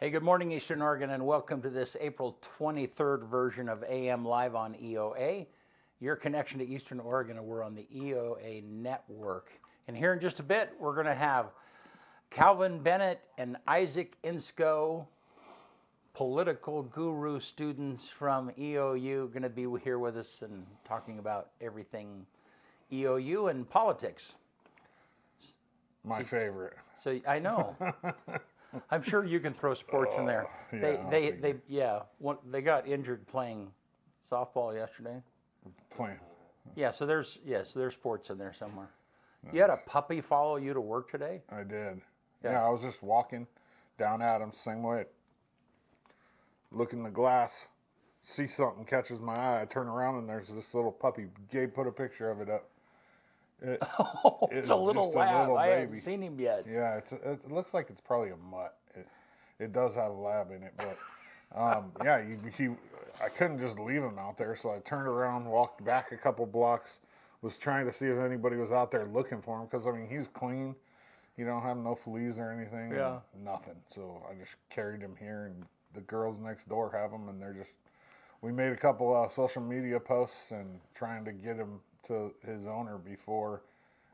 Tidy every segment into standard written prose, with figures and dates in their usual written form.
Hey, good morning, Eastern Oregon, and welcome to this April 23rd version of AM Live on EOA. Your connection to Eastern Oregon, and we're on the EOA network. And here in just a bit, we're going to have Calvin Bennett and Isaac Insko, political guru students from EOU, going to be here with us and talking about everything EOU and politics. My favorite. So I know. I'm sure you can throw sports in there. They got injured playing softball yesterday. Playing. Yeah, so there's sports in there somewhere. Nice. You had a puppy follow you to work today? I did. Yeah, I was just walking down Adams, same way. Look in the glass, see something catches my eye. I turn around and there's this little puppy. Gabe put a picture of it up. It's a little lab. I haven't seen him yet. Yeah, it looks like it's probably a mutt. It does have a lab in it, but I couldn't just leave him out there, so I turned around, walked back a couple blocks, was trying to see if anybody was out there looking for him, because I mean he's clean, you don't have no fleas or anything, nothing. So I just carried him here, and the girls next door have him, and we made a couple social media posts and trying to get him to his owner before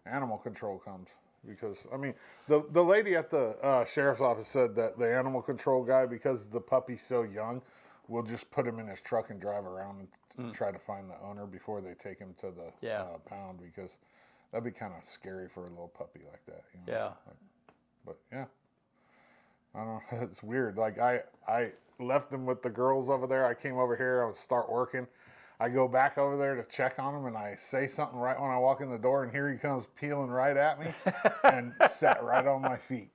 animal control comes, because I mean the lady at the sheriff's office said that the animal control guy, because the puppy's so young, will just put him in his truck and drive around and try to find the owner before they take him to the pound, because that'd be kind of scary for a little puppy like that, you know? But yeah, I don't know. It's weird. Like I left him with the girls over there. I came over here. I would start working. I go back over there to check on him, and I say something right when I walk in the door, and here he comes peeling right at me and sat right on my feet.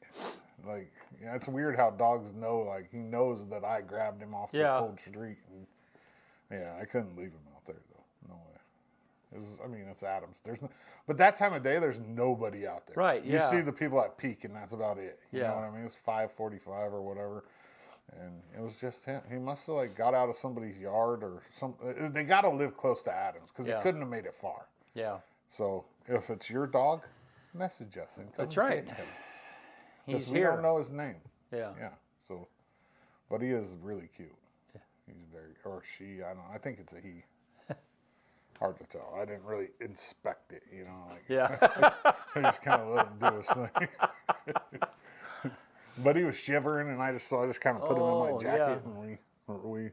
Like, yeah, it's weird how dogs know. Like, he knows that I grabbed him off the cold street. And, yeah, I couldn't leave him out there, though. No way. It's Adams. But that time of day, there's nobody out there. Right, You see the people at peak, and that's about it. You know what I mean? It's 5:45 or whatever. And it was just him. He must have got out of somebody's yard or something. They got to live close to Adams, because he couldn't have made it far. Yeah. So if it's your dog, message us and come. That's right. Take him. He's we here. don't know his name. Yeah. Yeah. So, but he is really cute. Yeah. He's or she. I don't know. I think it's a he. Hard to tell. I didn't really inspect it. I just kind of let him do his thing. But he was shivering, and I just kind of put him in my jacket, and we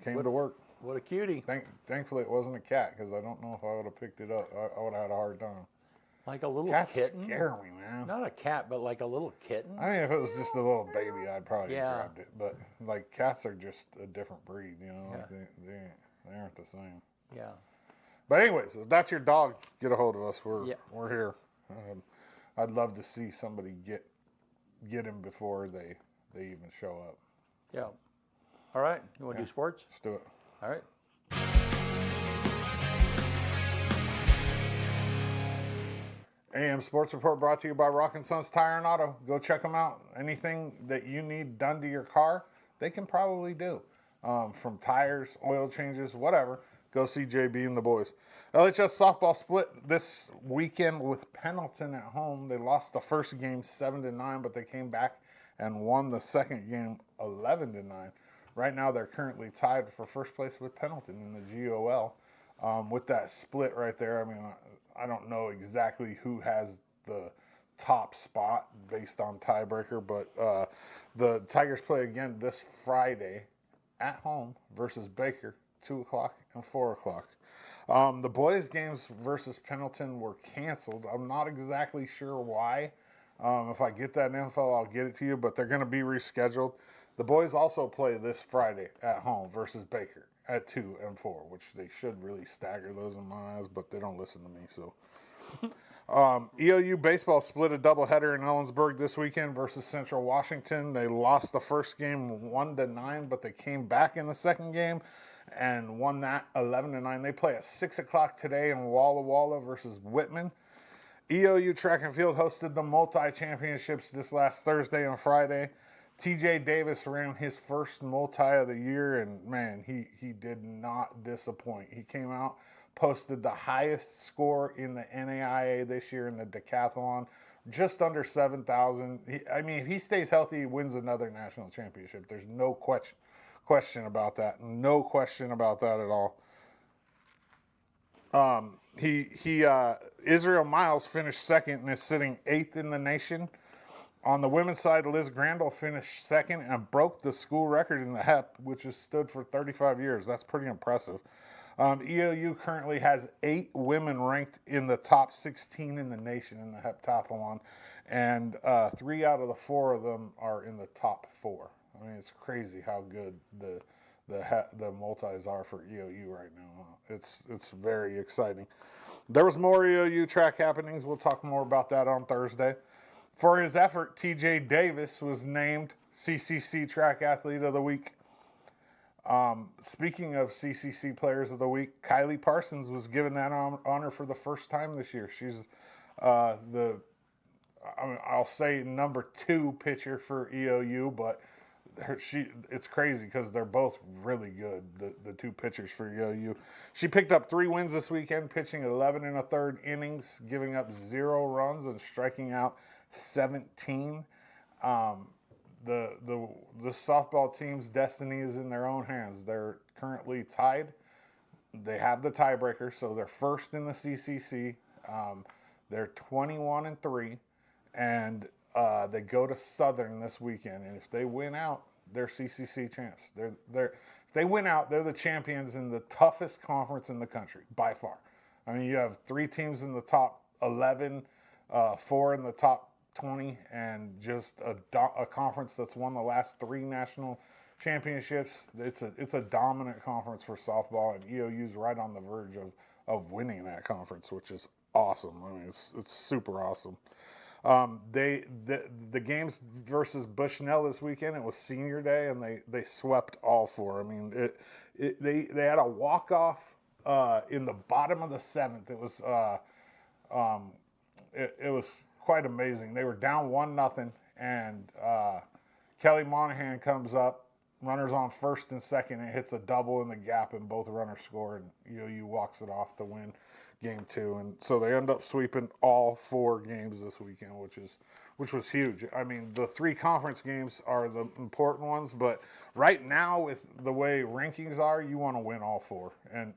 came to work. What a cutie! Thankfully, it wasn't a cat, because I don't know if I would have picked it up. I would have had a hard time. Like a little Cats kitten? Scare me, man. Not a cat, but like a little kitten. I mean, if it was just a little baby, I'd probably have grabbed it. But like cats are just a different breed, you know. Like they aren't the same. Yeah. But anyways, if that's your dog, get a hold of us. We're here. I'd love to see somebody get him before they even show up. Yeah. All right. You want to do sports? Let's do it. All right. AM Sports Report brought to you by Rock & Sons Tire and Auto. Go check them out. Anything that you need done to your car, they can probably do. From tires, oil changes, whatever. Go see JB and the boys. LHS softball split this weekend with Pendleton at home. They lost the first game 7-9, but they came back and won the second game 11-9. Right now, they're currently tied for first place with Pendleton in the GOL. With that split right there, I mean, I don't know exactly who has the top spot based on tiebreaker, but the Tigers play again this Friday at home versus Baker, 2 o'clock and 4 o'clock. The boys' games versus Pendleton were canceled. I'm not exactly sure why. If I get that info, I'll get it to you, but they're going to be rescheduled. The boys also play this Friday at home versus Baker at 2 and 4, which they should really stagger those in my eyes, but they don't listen to me, so. EOU baseball split a doubleheader in Ellensburg this weekend versus Central Washington. They lost the first game 1-9, but they came back in the second game and won that 11-9. They play at 6 o'clock today in Walla Walla versus Whitman. EOU track and field hosted the multi-championships this last Thursday and Friday. TJ Davis ran his first multi of the year, and man, he did not disappoint. He came out, posted the highest score in the NAIA this year in the decathlon, just under 7,000. I mean, if he stays healthy, he wins another national championship. There's no question about that. No question about that at all. Israel Miles finished second and is sitting 8th in the nation. On the women's side, Liz Grandel finished second and broke the school record in the HEP, which has stood for 35 years. That's pretty impressive. EOU currently has 8 women ranked in the top 16 in the nation in the heptathlon, and 3 out of the 4 of them are in the top 4. I mean, it's crazy how good the multis are for EOU right now. It's very exciting. There was more EOU track happenings. We'll talk more about that on Thursday. For his effort, TJ Davis was named CCC Track Athlete of the Week. Speaking of CCC Players of the Week, Kylie Parsons was given that honor for the first time this year. She's I'll say number 2 pitcher for EOU, but it's crazy because they're both really good, the 2 pitchers for EOU. She picked up 3 wins this weekend, pitching 11 1/3 innings, giving up 0 runs and striking out 17. The softball team's destiny is in their own hands. They're currently tied. They have the tiebreaker, so they're first in the CCC. They're 21-3, and they go to Southern this weekend. And if they win out, they're CCC champs. If they win out, they're the champions in the toughest conference in the country by far. I mean, you have 3 teams in the top 11, 4 in the top 20, and just a conference that's won the last 3 national championships. It's a dominant conference for softball, and EOU's right on the verge of winning that conference, which is awesome. I mean, it's super awesome. The games versus Bushnell this weekend, it was senior day, and they swept all 4. I mean, they had a walk-off in the bottom of the 7th. It was quite amazing. They were down 1-0, and Kelly Monahan comes up, runners on first and second, and hits a double in the gap, and both runners score, and EOU walks it off to win game 2. And so they end up sweeping all 4 games this weekend, which was huge. I mean, the 3 conference games are the important ones, but right now with the way rankings are, you want to win all 4. And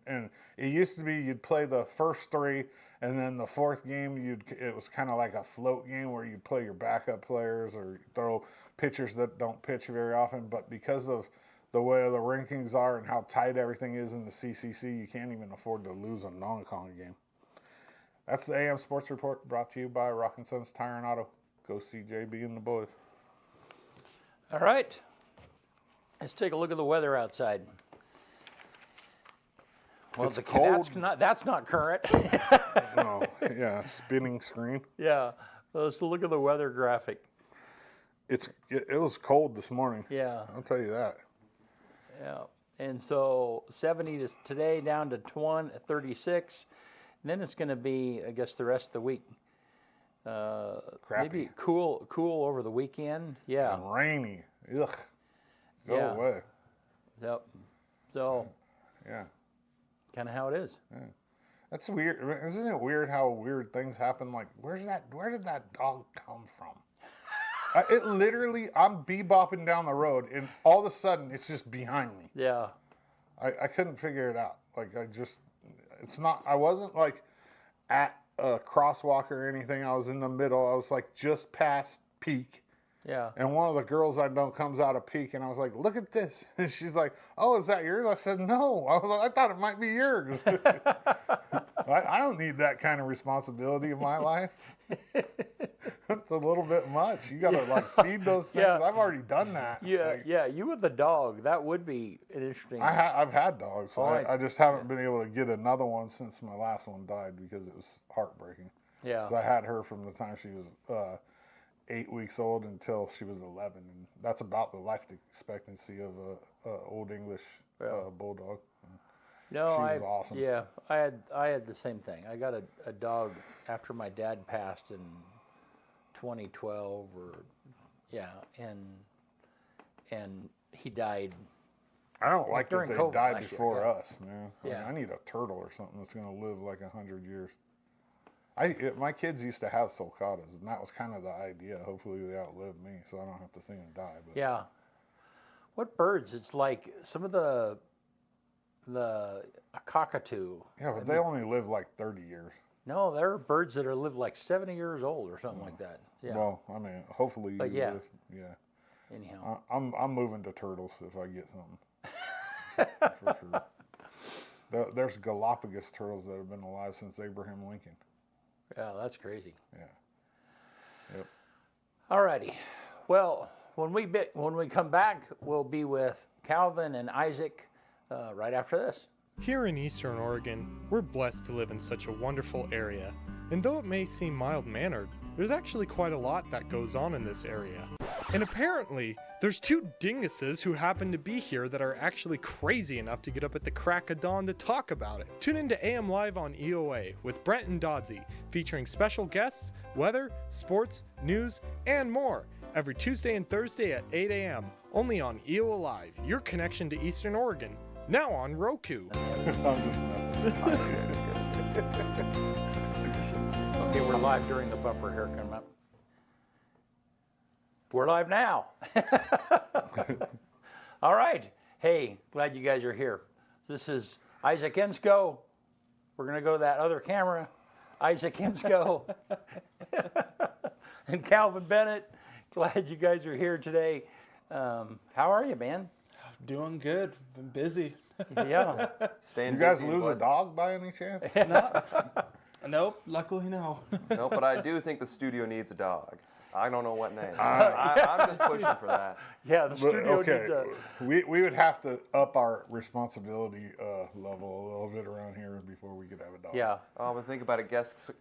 it used to be you'd play the first 3, and then the 4th game, it was kind of like a float game where you'd play your backup players or throw pitchers that don't pitch very often. But because of the way the rankings are and how tight everything is in the CCC, you can't even afford to lose a non-con game. That's the AM Sports Report, brought to you by Rock & Sons Tire and Auto. Go see JB and the boys. All right. Let's take a look at the weather outside. Well, it's cold. That's not current. Oh, yeah, spinning screen. Yeah. Let's look at the weather graphic. It was cold this morning. Yeah. I'll tell you that. Yeah. And so 70 today, down to 36. And then it's going to be, I guess, the rest of the week. Maybe cool over the weekend. Yeah. And rainy. Ugh. Go away. Yep. So. Yeah. Kind of how it is. Yeah. That's weird. Isn't it weird how weird things happen? Like, where did that dog come from? It literally, I'm bebopping down the road, and all of a sudden, it's just behind me. Yeah. I couldn't figure it out. Like, I wasn't like at a crosswalk or anything. I was in the middle. I was like just past peak. Yeah. And one of the girls I know comes out of peak, and I was like, look at this. And she's like, oh, is that yours? I said, no. I thought it might be yours. I don't need that kind of responsibility in my life. It's a little bit much. You got to feed those things. Yeah. I've already done that. Yeah, you with the dog, that would be an interesting. I've had dogs. So I just haven't been able to get another one since my last one died because it was heartbreaking. Yeah. So I had her from the time she was 8 weeks old until she was 11, and that's about the life expectancy of a old English bulldog. No, she was awesome. Yeah, I had the same thing. I got a dog after my dad passed in 2012, and he died I don't like that during they COVID died last year, before yeah. us, man. I mean, Yeah. I need a turtle or something that's going to live like 100 years. My kids used to have sulcatas, and that was kind of the idea. Hopefully they outlive me, so I don't have to see them die. But Yeah. What birds? It's like some of the cockatoo. yeah, but they only live like 30 years. No, there are birds that are live like 70 years old or something like that. Yeah. Well, I mean, hopefully But you yeah. live. Yeah. Anyhow. I'm moving to turtles if I get something. For sure. There's Galapagos turtles that have been alive since Abraham Lincoln. Yeah, that's crazy. Yeah. Yep. All righty. Well, when we come back, we'll be with Calvin and Isaac right after this. Here in Eastern Oregon, we're blessed to live in such a wonderful area. And though it may seem mild-mannered, there's actually quite a lot that goes on in this area. And apparently, there's two dinguses who happen to be here that are actually crazy enough to get up at the crack of dawn to talk about it. Tune into AM Live on EOA with Brent and Dodsey, featuring special guests, weather, sports, news, and more, every Tuesday and Thursday at 8 a.m., only on EOA Live, your connection to Eastern Oregon, now on Roku. Okay, we're live during the bumper here coming up. We're live now. All right. Hey, glad you guys are here. This is Isaac Insko. We're going to go to that other camera. Isaac Insko and Calvin Bennett. Glad you guys are here today. How are you, man? Doing good. Been busy. Yeah. You guys lose a dog by any chance? Nope. Luckily, no. No, but I do think the studio needs a dog. I don't know what name. I'm just pushing for that. Yeah, the studio Okay, needs a... we would have to up our responsibility level a little bit around here before we could have a dog. Yeah. Oh, but think about it. Guests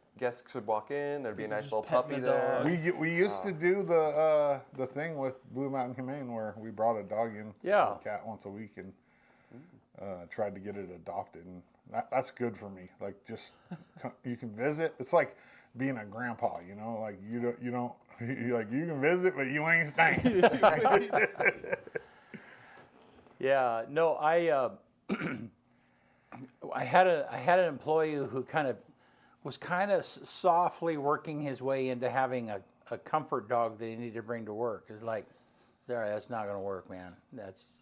could walk in. There'd be a nice just little pet puppy the there. dog. We used to do the thing with Blue Mountain Humane where we brought a dog in, Yeah. a cat once a week, and tried to get it adopted, and that's good for me. Like, just you can visit. It's like being a grandpa, you know. Like you don't you can visit, but you ain't staying. Yeah, no, I had an employee who was softly working his way into having a comfort dog that he needed to bring to work. It's like, that's not going to work, man. That's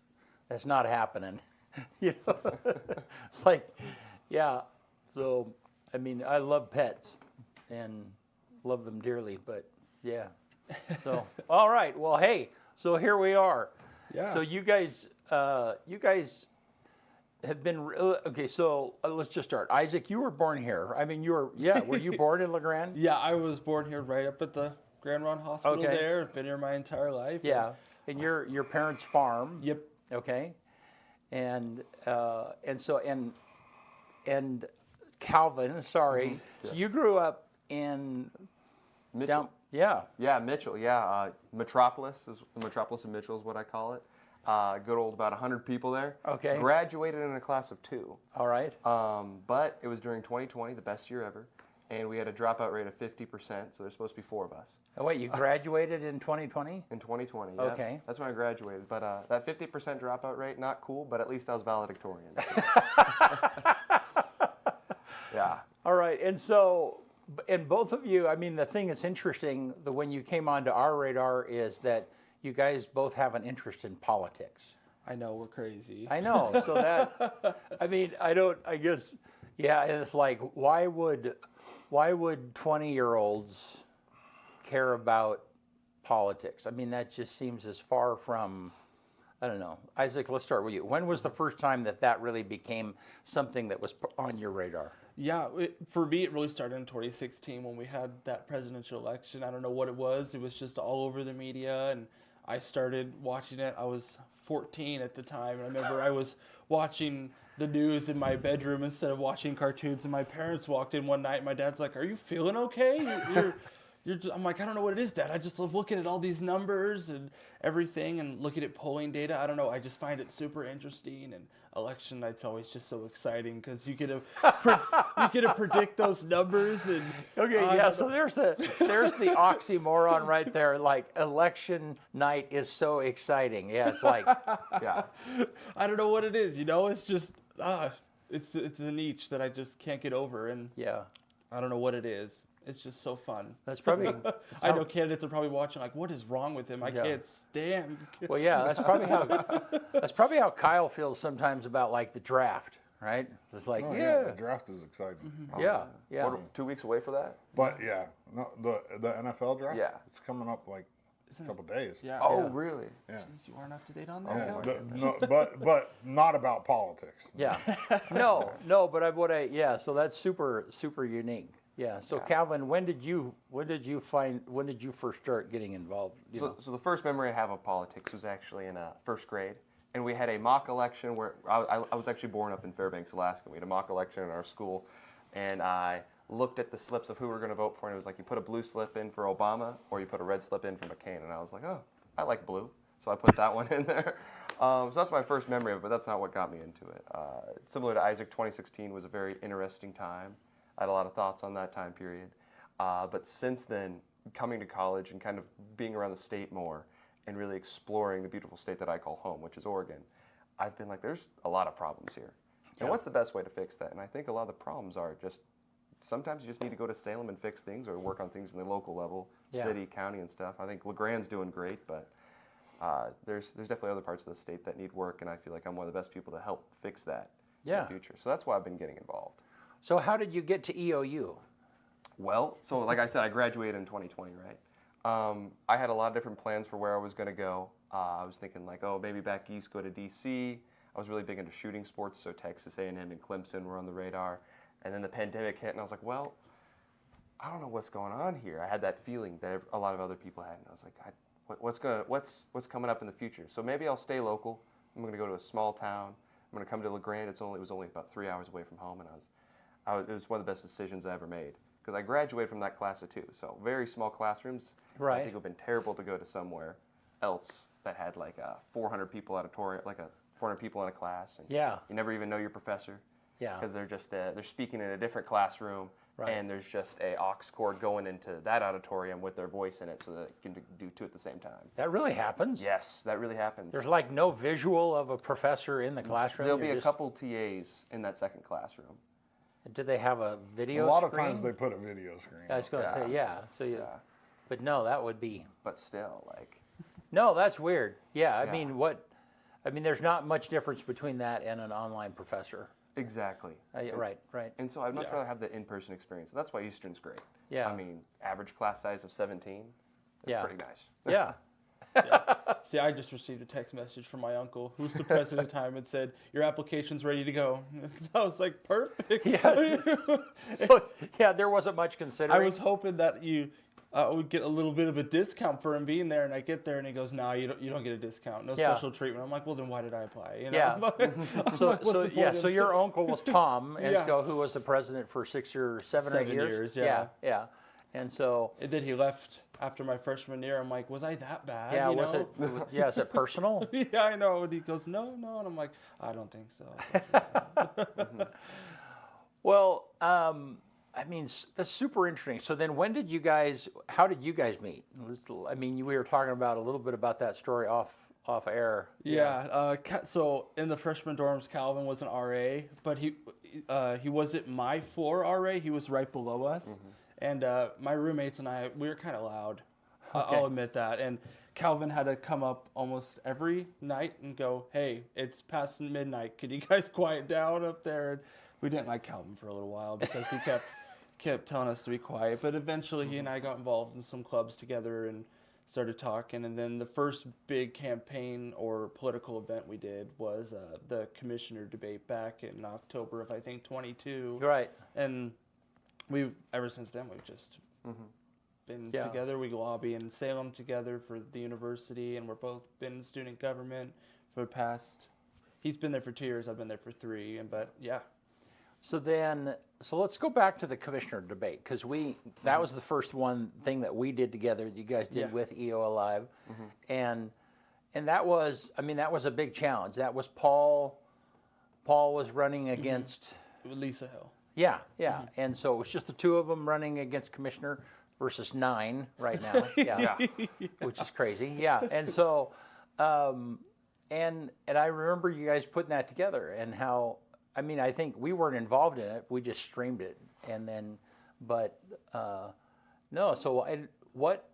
not happening. You know, like, yeah. So, I mean, I love pets and love them dearly, but yeah. So, all right. Well, hey. So here we are. Yeah. So you guys have been okay. So let's just start. Isaac, you were born here. I mean, were you born in La Grande? Yeah, I was born here right up at the Grand Ronde Hospital Okay. there. Been here my entire life. Yeah. And your parents' farm. Yep. Okay. And Calvin, sorry. So you grew up in Mitchell. yeah. Yeah, Mitchell. Yeah, Metropolis of Mitchell is what I call it. Good old about 100 people there. Okay. Graduated in a class of 2. All right. But it was during 2020, the best year ever, and we had a dropout rate of 50%. So there's supposed to be 4 of us. Oh, wait, you graduated in 2020? In 2020, yeah. Okay. That's when I graduated. But that 50% dropout rate, not cool, but at least I was valedictorian. Yeah. All right. And so, and both of you, I mean, the thing that's interesting, when you came onto our radar, is that you guys both have an interest in politics. I know, we're crazy. I know. So that, I mean, I guess, yeah, and it's like, why would 20-year-olds care about politics? I mean, that just seems as far from, I don't know. Isaac, let's start with you. When was the first time that really became something that was on your radar? Yeah, for me, it really started in 2016 when we had that presidential election. I don't know what it was. It was just all over the media, and I started watching it. I was 14 at the time, and I remember I was watching the news in my bedroom instead of watching cartoons, and my parents walked in one night, and my dad's like, "Are you feeling okay? I'm like, I don't know what it is, Dad. I just love looking at all these numbers and everything and looking at polling data. I don't know. I just find it super interesting. And election night's always just so exciting because you get to predict those numbers. And Okay, so there's the oxymoron right there. Like, election night is so exciting. Yeah, it's like, Yeah. I don't know what it is. It's just it's a niche that I just can't get over, and yeah. I don't know what it is. It's just so fun. That's probably. I know candidates are probably watching like, what is wrong with him? I can't stand. Well, yeah, that's probably how Kyle feels sometimes about like the draft, right? It's like, The draft is exciting. yeah. What, 2 weeks away for that? But yeah, no, the NFL draft. Yeah. It's coming up like a couple days. Yeah. Oh, really? Yeah. Jeez, you aren't up to date on that. Yeah, but not about politics. Yeah. No, but so that's super super unique. Yeah. So Calvin, when did you first start getting involved? So the first memory I have of politics was actually in first grade, and we had a mock election where I was actually born up in Fairbanks, Alaska. We had a mock election in our school, and I looked at the slips of who we were going to vote for, and it was like you put a blue slip in for Obama or you put a red slip in for McCain, and I was like, oh, I like blue, so I put that one in there. So that's my first memory of it, but that's not what got me into it. Similar to Isaac, 2016 was a very interesting time. I had a lot of thoughts on that time period. But since then, coming to college and kind of being around the state more and really exploring the beautiful state that I call home, which is Oregon, I've been like, there's a lot of problems here. And what's the best way to fix that? And I think a lot of the problems are just, sometimes you just need to go to Salem and fix things or work on things in the local level, city, county, and stuff. I think LeGrand's doing great, but there's definitely other parts of the state that need work, and I feel like I'm one of the best people to help fix that in the future. So that's why I've been getting involved. So how did you get to EOU? Well, so like I said, I graduated in 2020, right? I had a lot of different plans for where I was going to go. I was thinking like, oh, maybe back east, go to DC. I was really big into shooting sports, so Texas A&M and Clemson were on the radar. And then the pandemic hit, and I was like, well, I don't know what's going on here. I had that feeling that a lot of other people had, and I was like, what's coming up in the future? So maybe I'll stay local. I'm going to go to a small town. I'm going to come to LeGrand. It was only about 3 hours away from home, and it was one of the best decisions I ever made because I graduated from that class of 2. So very small classrooms. Right. I think it would have been terrible to go to somewhere else that had like a 400 people auditorium, like a 400 people in a class. And you never even know your professor. Yeah. Because they're just they're speaking in a different classroom, and there's just a aux cord going into that auditorium with their voice in it, so that it can do two at the same time. That really happens? Yes, that really happens. There's like no visual of a professor in the classroom? There'll be a couple TAs in that second classroom. Do they have a video screen? A lot of times they put a video screen. I was going to say, So but no, that would be. But still, like. No, that's weird. Yeah, I mean, there's not much difference between that and an online professor. Exactly. Right. And so I'd much rather have the in-person experience. That's why Eastern's great. Yeah. I mean, average class size of 17. That's pretty nice. Yeah. See, I just received a text message from my uncle, who's the president at the time, and said, your application's ready to go. So I was like, perfect. There wasn't much considering. I was hoping that you would get a little bit of a discount for him being there, and I get there, and he goes, no, you don't get a discount. No special treatment. I'm like, well, then why did I apply? You know? Yeah. So your uncle was Tom Insko, who was the president for 6 or 7 or 8 years. Yeah. And so. And then he left after my freshman year. I'm like, was I that bad? Yeah, is it personal? Yeah, I know. And he goes, no. And I'm like, I don't think so. Well, I mean, that's super interesting. So then how did you guys meet? I mean, we were talking about a little bit about that story off air. Yeah. So in the freshman dorms, Calvin was an RA, but he wasn't my floor RA. He was right below us. Mm-hmm. And my roommates and I, we were kind of loud. Okay. I'll admit that. And Calvin had to come up almost every night and go, hey, it's past midnight. Could you guys quiet down up there? And we didn't like Calvin for a little while because he kept telling us to be quiet. But eventually he and I got involved in some clubs together and started talking. And then the first big campaign or political event we did was the commissioner debate back in October of, I think, 22. Right. And ever since then, we've just been together. We lobby in Salem together for the university, and we're both been in student government for the past. He's been there for 2 years. I've been there for 3, but yeah. So let's go back to the commissioner debate, because that was the first thing that we did together, that you guys did with EOA Live. And that was a big challenge. That was Paul was running against Lisa Hill. Yeah. And so it was just the two of them running against commissioner versus 9 right now. Yeah. Which is crazy. Yeah. And so and I remember you guys putting that together, and how, I think we weren't involved in it. We just streamed it, and then, no. So what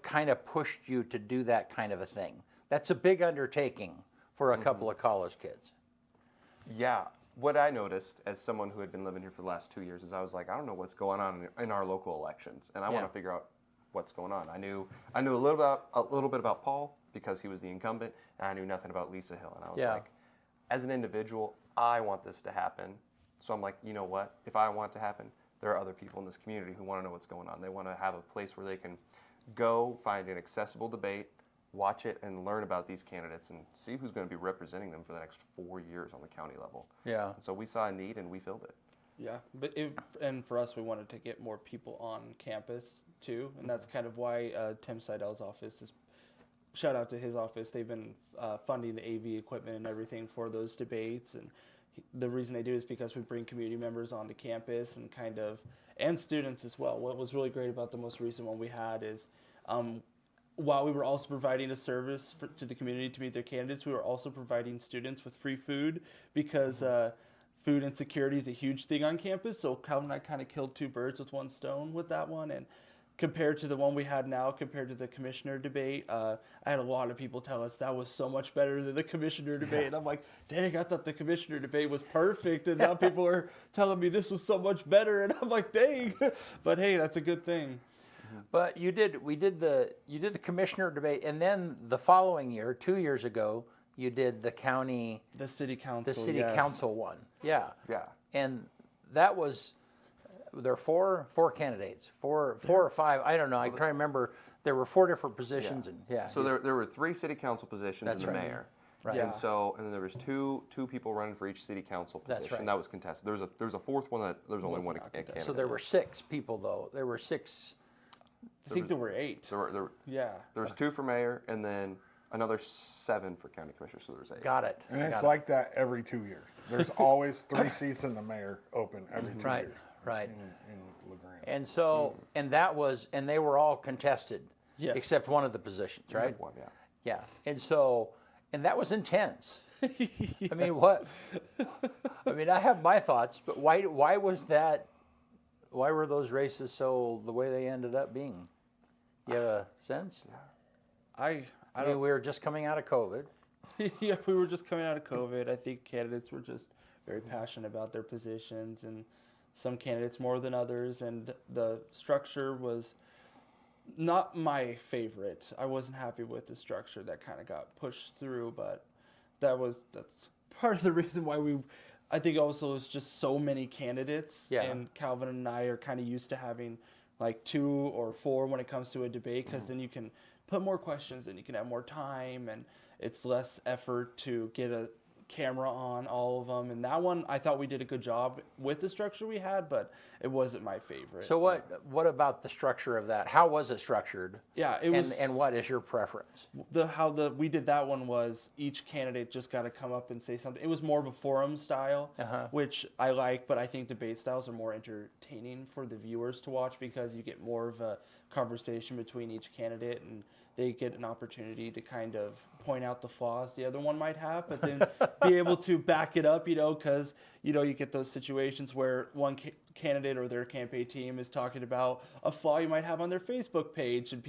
kind of pushed you to do that kind of a thing? That's a big undertaking for a couple of college kids. Yeah. What I noticed as someone who had been living here for the last 2 years is I was like, I don't know what's going on in our local elections, and I want to figure out what's going on. I knew a little bit about Paul because he was the incumbent, and I knew nothing about Lisa Hill. And I was like, as an individual, I want this to happen. So I'm like, you know what? If I want it to happen, there are other people in this community who want to know what's going on. They want to have a place where they can go find an accessible debate, watch it, and learn about these candidates and see who's going to be representing them for the next 4 years on the county level. Yeah. And so we saw a need and we filled it. Yeah, and for us, we wanted to get more people on campus too, and that's kind of why Tim Seidel's office is. Shout out to his office. They've been funding the AV equipment and everything for those debates, and the reason they do is because we bring community members onto campus and students as well. What was really great about the most recent one we had is, while we were also providing a service to the community to meet their candidates, we were also providing students with free food, because food insecurity is a huge thing on campus. So Calvin and I kind of killed 2 birds with 1 stone with that one. And compared to the one we had now, compared to the commissioner debate, I had a lot of people tell us that was so much better than the commissioner debate. And I'm like, dang, I thought the commissioner debate was perfect. And now people are telling me this was so much better. And I'm like, dang. But hey, that's a good thing. But you did the commissioner debate, and then the following year, 2 years ago, you did the city council one. Yeah. And that was, there were four candidates, four or five. I don't know. I try to remember. There were 4 different positions, and So there were 3 city council positions and the mayor. Right. And then there was two people running for each city council position. That's right. That was contested. There was a 4th one that there was only one candidate. So there were 6 people, though. There were 6. I think there were 8. There was 2 for mayor, and then another 7 for county commissioner. So there was 8. Got it. And it's like that every 2 years. There's always 3 seats in the mayor open every 2 years. Right. In LaGrange. And so, and they were all contested, except one of the positions, right? Except one, Yeah. And so, and that was intense. I mean, what? I mean, I have my thoughts, but why was that? Why were those races so the way they ended up being? You have a sense? I mean, we were just coming out of COVID. Yeah, we were just coming out of COVID. I think candidates were just very passionate about their positions, and some candidates more than others. And the structure was not my favorite. I wasn't happy with the structure that kind of got pushed through, but that's part of the reason why I think also it's just so many candidates, and Calvin and I are kind of used to having like 2 or 4 when it comes to a debate, because then you can put more questions and you can have more time, and it's less effort to get a camera on all of them. And that one, I thought we did a good job with the structure we had, but it wasn't my favorite. So what about the structure of that? How was it structured? Yeah, it was. And what is your preference? We did that one was each candidate just got to come up and say something. It was more of a forum style, which I like, but I think debate styles are more entertaining for the viewers to watch, because you get more of a conversation between each candidate, and they get an opportunity to kind of point out the flaws the other one might have, but then be able to back it up, because, you get those situations where one candidate or their campaign team is talking about a flaw you might have on their Facebook page, and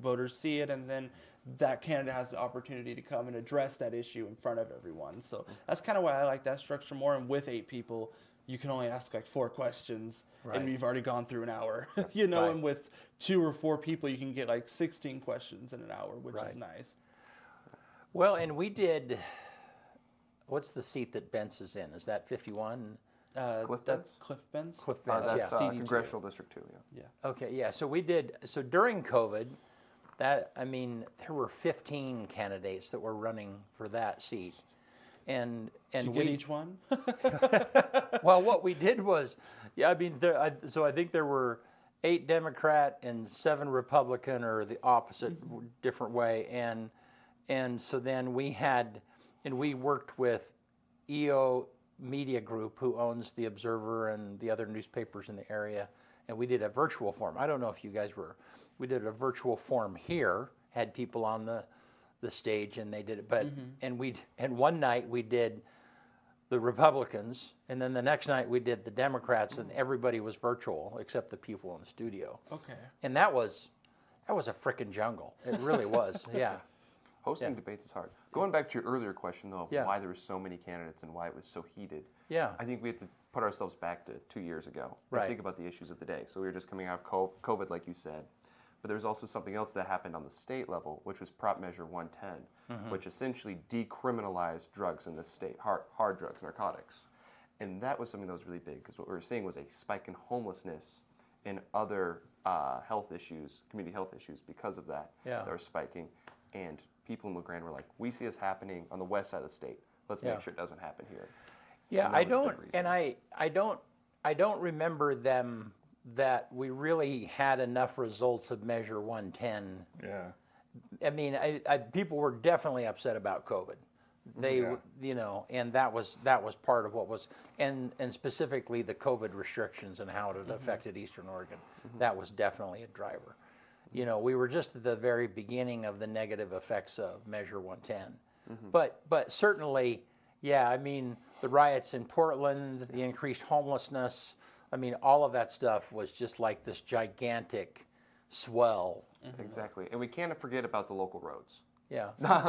voters see it, and then that candidate has the opportunity to come and address that issue in front of everyone. So that's kind of why I like that structure more. And with 8 people, you can only ask like 4 questions, and you've already gone through an hour, and with 2 or 4 people, you can get like 16 questions in an hour, which is nice. Well, and we did, what's the seat that Bentz is in? Is that 51? That's Cliff Benz. Cliff Benz, That's yeah. Congressional District 2, Yeah. Okay, yeah, so we did, so during COVID, there were 15 candidates that were running for that seat. and Did you get each one? well, what we did was, yeah, I mean, so I think there were 8 Democrat and 7 Republican, or the opposite, different way, and so then we worked with EO Media Group, who owns the Observer and the other newspapers in the area, and we did a virtual forum. I don't know if you guys we did a virtual forum here, had people on the stage, and they did it, but and one night we did the Republicans, and then the next night we did the Democrats, and everybody was virtual except the people in the studio. Okay. And that was a frickin' jungle. It really was. Yeah. Hosting debates is hard. Going back to your earlier question, though, of Yeah. why there were so many candidates and why it was so heated, Yeah. I think we have to put ourselves back to 2 years ago and Right. think about the issues of the day. So we were just coming out of COVID, like you said. But there was also something else that happened on the state level, which was Prop Measure 110, which essentially decriminalized drugs in the state, hard drugs, narcotics. And that was something that was really big, because what we were seeing was a spike in homelessness and other health issues, community health issues, because of that, Yeah. that were spiking. And people in LeGrand were like, we see this happening on the west side of the state. Let's Yeah. make sure it doesn't happen here. Yeah, And that I was a big don't, reason. and I don't remember them that we really had enough results of Measure 110. Yeah. I mean, people were definitely upset about COVID. They, Yeah. you know, and that was part of what was, and specifically the COVID restrictions and how it affected Eastern Oregon. That was definitely a driver. You know, we were just at the very beginning of the negative effects of Measure 110. But certainly, yeah, I mean, the riots in Portland, the increased homelessness, I mean, all of that stuff was just like this gigantic swell. Exactly. And we can't forget about the local roads. Yeah. I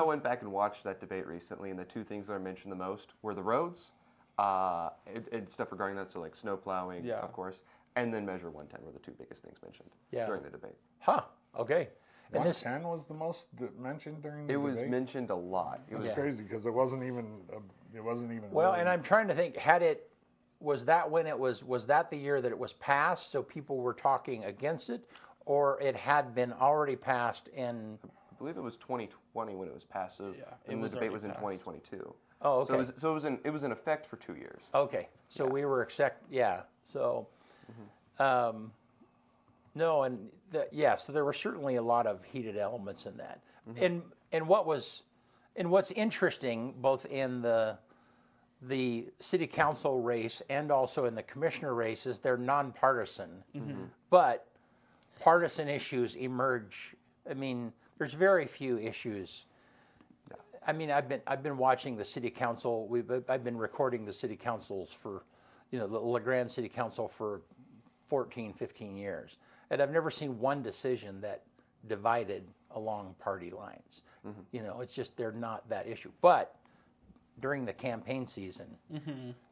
went back and watched that debate recently, and the 2 things that I mentioned the most were the roads and stuff regarding that, so like snow plowing, Yeah. of course, and then Measure 110 were the 2 biggest things mentioned Yeah. during the debate. Huh. Okay. And this, 110 was the most mentioned during the It was debate? mentioned a lot. It was It's crazy because it wasn't even. well, really- and I'm trying to think, was that when was that the year that it was passed, so people were talking against it, or it had been already passed in? I believe it was 2020 when it was passed. So, Yeah, it and the was debate already was in passed. 2022. Oh, okay. So it was in effect for 2 years. Okay, so we were yeah. So, no, and so there were certainly a lot of heated elements in that. And what's interesting, both in the city council race and also in the commissioner races, they're nonpartisan, but partisan issues emerge. I mean, there's very few issues. I mean, I've been watching the city council. I've been recording the city councils for, the LeGrand City Council for 14, 15 years, and I've never seen one decision that divided along party lines. It's just they're not that issue. But during the campaign season,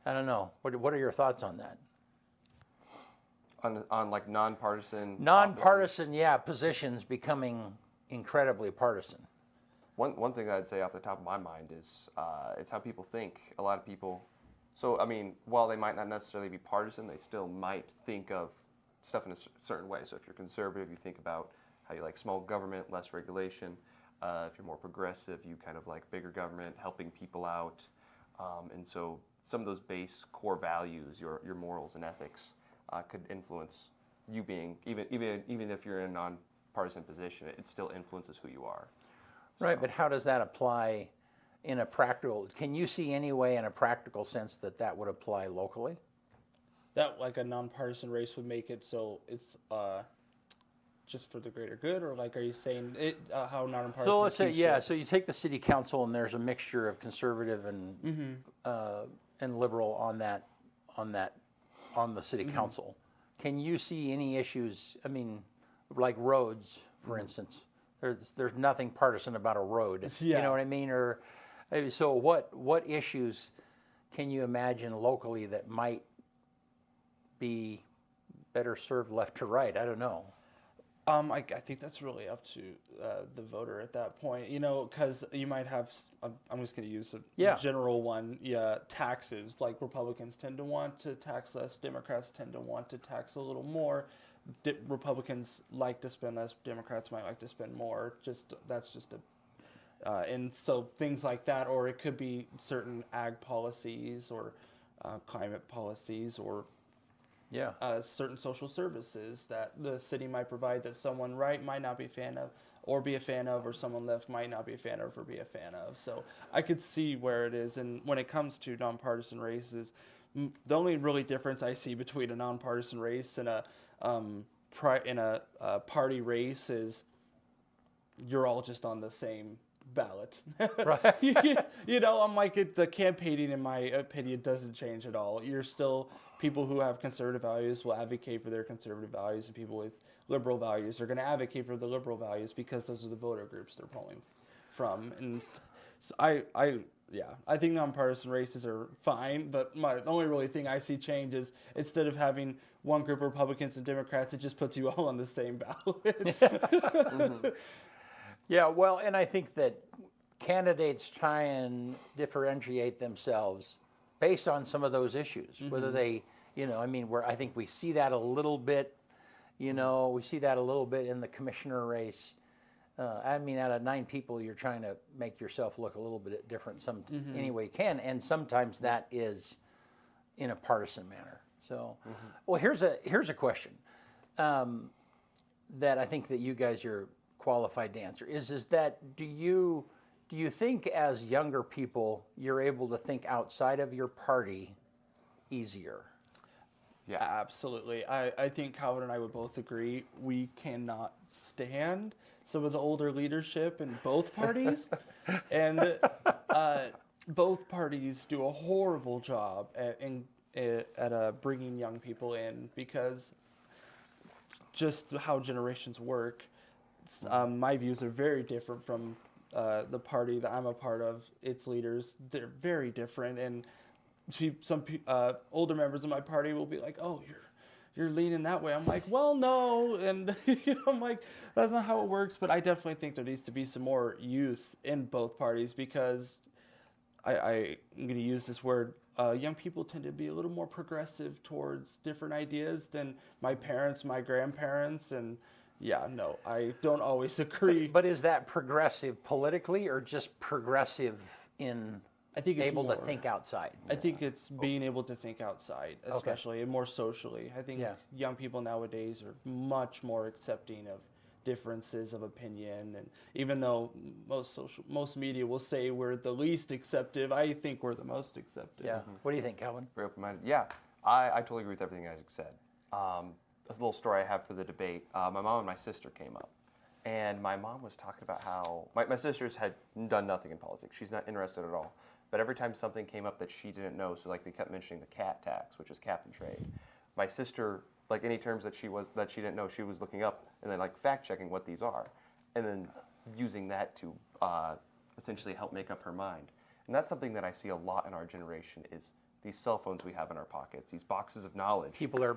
I don't know. What are your thoughts on that? On like nonpartisan. Nonpartisan, positions becoming incredibly partisan. One thing I'd say off the top of my mind is it's how people think. A lot of people, so I mean, while they might not necessarily be partisan, they still might think of stuff in a certain way. So if you're conservative, you think about how you like small government, less regulation. If you're more progressive, you kind of like bigger government, helping people out. And so some of those base core values, your morals and ethics, could influence you being, even if you're in a nonpartisan position, it still influences who you are. Right, but how does that apply in a practical, can you see any way in a practical sense that would apply locally? That like a nonpartisan race would make it so it's just for the greater good, or like are you saying it how nonpartisan? So let's say, keeps it- so you take the city council and there's a mixture of conservative and liberal on the city council. Can you see any issues, I mean, like roads, for instance? There's nothing partisan about a road. You Yeah. know what I mean? Or so what issues can you imagine locally that might be better served left to right? I don't know. I think that's really up to the voter at that point, because you might have, I'm just going to use a general one, taxes. Like Republicans tend to want to tax less, Democrats tend to want to tax a little more. Republicans like to spend less, Democrats might like to spend more. That's just And so things like that, or it could be certain ag policies or climate policies or Yeah. certain social services that the city might provide that someone right might not be a fan of or be a fan of, or someone left might not be a fan of or be a fan of. So I could see where it is. And when it comes to nonpartisan races, the only really difference I see between a nonpartisan race and a party race is you're all just on the same ballot. Right. You know, I'm like, the campaigning, in my opinion, doesn't change at all. You're still, people who have conservative values will advocate for their conservative values, and people with liberal values are going to advocate for the liberal values because those are the voter groups they're polling from. And so I think nonpartisan races are fine, but the only really thing I see change is instead of having one group of Republicans and Democrats, it just puts you all on the same ballot. Yeah, well, and I think that candidates try and differentiate themselves based on some of those issues, whether they, you know, I mean, I think we see that a little bit, you know, we see that a little bit in the commissioner race. I mean, out of 9 people, you're trying to make yourself look a little bit different any way you can, and sometimes that is in a partisan manner. So, well, here's a question that I think that you guys are qualified to answer is that do you think as younger people you're able to think outside of your party easier? Yeah, absolutely. I think Calvin and I would both agree we cannot stand some of the older leadership in both parties. And both parties do a horrible job at bringing young people in because just how generations work. My views are very different from the party that I'm a part of. Its leaders, they're very different, and some older members of my party will be like, "Oh, you're leaning that way." I'm like, "Well, no," and I'm like, "That's not how it works." But I definitely think there needs to be some more youth in both parties because I'm going to use this word. Young people tend to be a little more progressive towards different ideas than my parents, my grandparents, and yeah, no, I don't always agree. But is that progressive politically or just progressive in I think it's able more, to think outside? I think it's being able to think outside, especially and more socially. I think young people nowadays are much more accepting of differences of opinion, and even though most media will say we're the least acceptive, I think we're the most acceptive. Yeah. What do you think, Calvin? Very open-minded. Yeah, I totally agree with everything Isaac said. This little story I have for the debate. My mom and my sister came up, and my mom was talking about how my sisters had done nothing in politics. She's not interested at all. But every time something came up that she didn't know, so like they kept mentioning the CAT tax, which is cap and trade. My sister, like any terms that she didn't know, she was looking up and then like fact checking what these are, and then using that to essentially help make up her mind. And that's something that I see a lot in our generation is these cell phones we have in our pockets, these boxes of knowledge. People are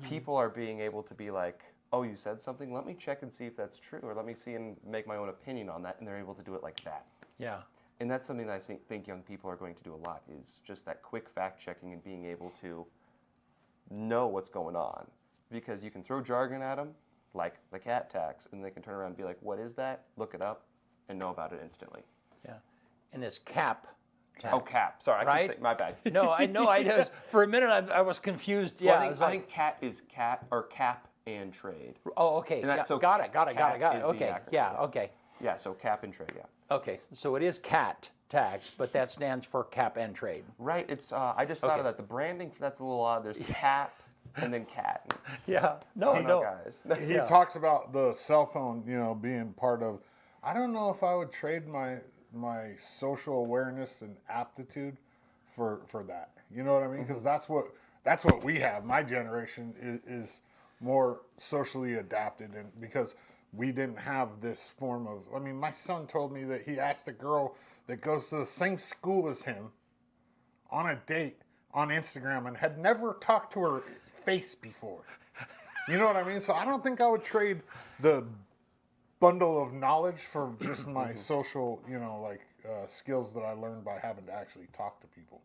People are being able to be like, oh, you said something? Let me check and see if that's true, or let me see and make my own opinion on that, and they're able to do it like that. Yeah. And that's something that I think young people are going to do a lot is just that quick fact checking and being able to know what's going on. Because you can throw jargon at them, like the CAT tax, and they can turn around and be like, what is that? Look it up and know about it instantly. Yeah. And it's cap tax. Oh, cap. Sorry, I keep saying, my bad. No, I know. For a minute, I was confused. Well, Yeah. I think CAT is cap and trade. Oh, okay. And that- so got it. CAT is the Okay. acronym, Yeah. yeah. Okay. Yeah, so cap and trade, yeah. Okay. So it is CAT tax, but that stands for cap and trade. Right, it's, I just thought of that. The branding, that's a little odd. There's cap and then cat. Yeah. No, no. Guys. He talks about the cell phone, you know, being part of. I don't know if I would trade my social awareness and aptitude for that. You know what I mean? Because that's what we have. My generation is more socially adapted, and because we didn't have this form of. I mean, my son told me that he asked a girl that goes to the same school as him on a date on Instagram and had never talked to her face before. You know what I mean? So I don't think I would trade the bundle of knowledge for just my social, you know, like skills that I learned by having to actually talk to people.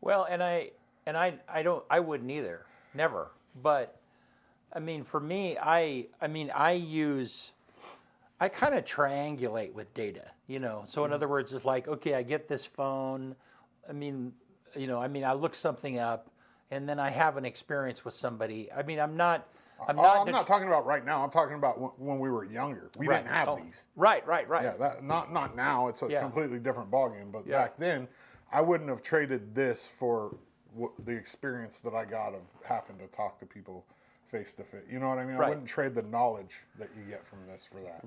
Well, and I wouldn't either, never. But I mean, for me, I I kind of triangulate with data, you know. So in other words, it's like, okay, I get this phone. I mean, I look something up, and then I have an experience with somebody. I mean, I'm not talking about right now. I'm talking about when we were younger. We didn't have these. Right. Yeah, not now. It's a completely different ballgame. But back then, I wouldn't have traded this for the experience that I got of having to talk to people face to face. You know what I mean? I wouldn't trade the knowledge that you get from this for that.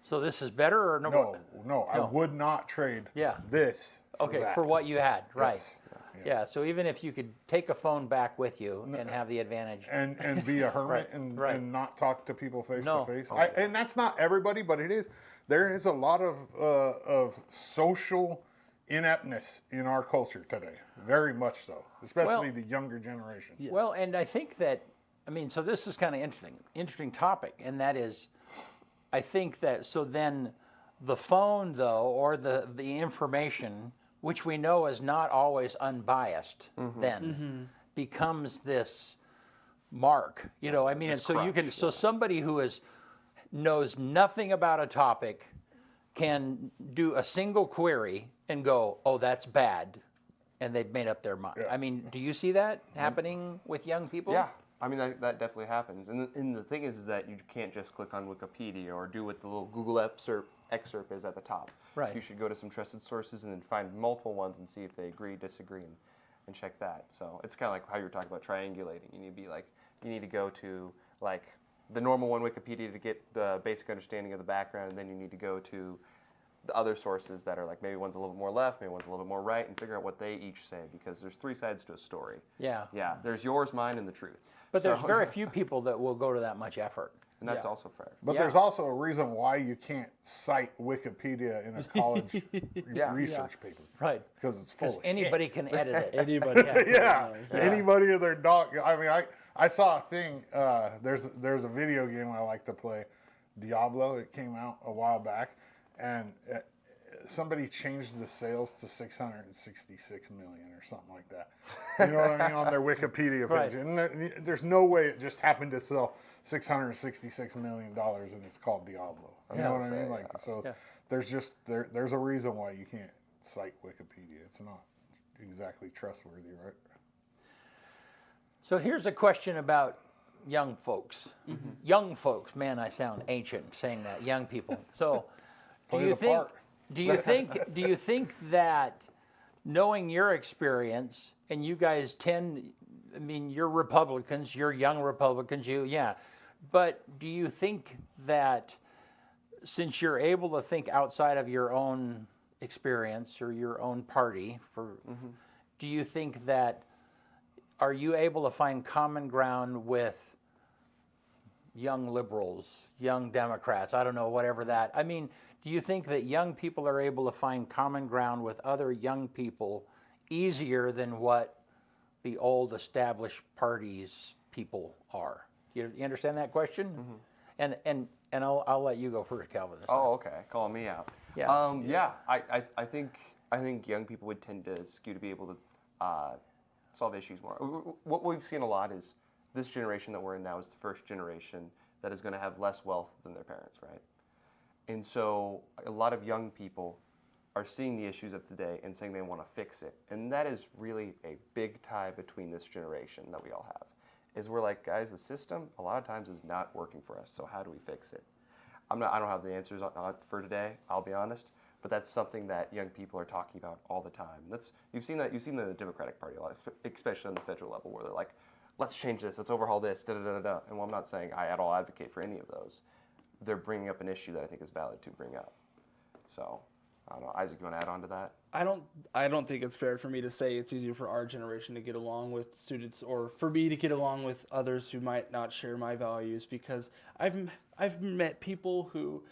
So this is better or no? No, I would not trade this for that. For what you had, right. Yes. Yeah, so even if you could take a phone back with you and have the advantage. And be a hermit and not talk to people face to face. And that's not everybody, but it is. There is a lot of social ineptness in our culture today. Very much so, especially the younger generation. Yes. Well, and I think that, so this is kind of interesting topic, and that is, I think that, so then the phone, though, or the information, which we know is not always unbiased, then becomes this mark, and so you can, so somebody who knows nothing about a topic can do a single query and go, oh, that's bad, and they've made up their mind. Yeah. Do you see that happening with young people? Yeah. That definitely happens. And the thing is that you can't just click on Wikipedia or do what the little Google excerpt is at the top. Right. You should go to some trusted sources and then find multiple ones and see if they agree, disagree, and check that. So it's kind of like how you were talking about triangulating. You need to go to like the normal one, Wikipedia, to get the basic understanding of the background, and then you need to go to the other sources that are like maybe one's a little bit more left, maybe one's a little bit more right, and figure out what they each say, because there's three sides to a story. Yeah. Yeah. There's yours, mine, and the truth. But there's very few people that will go to that much effort. And that's also fair. But there's also a reason why you can't cite Wikipedia in a college research paper. Right. Because it's full of anybody shit. can edit it. Anybody. Anybody or their dog. I saw a thing. There's a video game I like to play, Diablo. It came out a while back, and somebody changed the sales to 666 million or something like that. You know what I mean? On their Wikipedia page. And there's no way it just happened to sell $666 million and it's called Diablo. You know what I mean? There's a reason why you can't cite Wikipedia. It's not exactly trustworthy, right? So here's a question about young folks. Young folks, man, I sound ancient saying that, young people. So do you think that knowing your experience, and you guys you're Republicans, you're young Republicans, but do you think that since you're able to think outside of your own experience or your own party, do you think that, are you able to find common ground with young liberals, young Democrats, I don't know, whatever that, do you think that young people are able to find common ground with other young people easier than what the old established parties people are? You understand that question? And I'll let you go first, Calvin. This time. Oh, okay. Calling me out. Yeah. I think young people would tend to skew to be able to solve issues more. What we've seen a lot is this generation that we're in now is the first generation that is going to have less wealth than their parents, right? And so a lot of young people are seeing the issues of today and saying they want to fix it. And that is really a big tie between this generation that we all have. Is we're like, guys, the system a lot of times is not working for us. So how do we fix it? I don't have the answers for today, I'll be honest. But that's something that young people are talking about all the time. You've seen the Democratic Party a lot, especially on the federal level, where they're like, let's change this, let's overhaul this, da da da da. And while I'm not saying I at all advocate for any of those, they're bringing up an issue that I think is valid to bring up. So, I don't know, Isaac, you want to add on to that? I don't think it's fair for me to say it's easier for our generation to get along with students, or for me to get along with others who might not share my values, because I've met people who,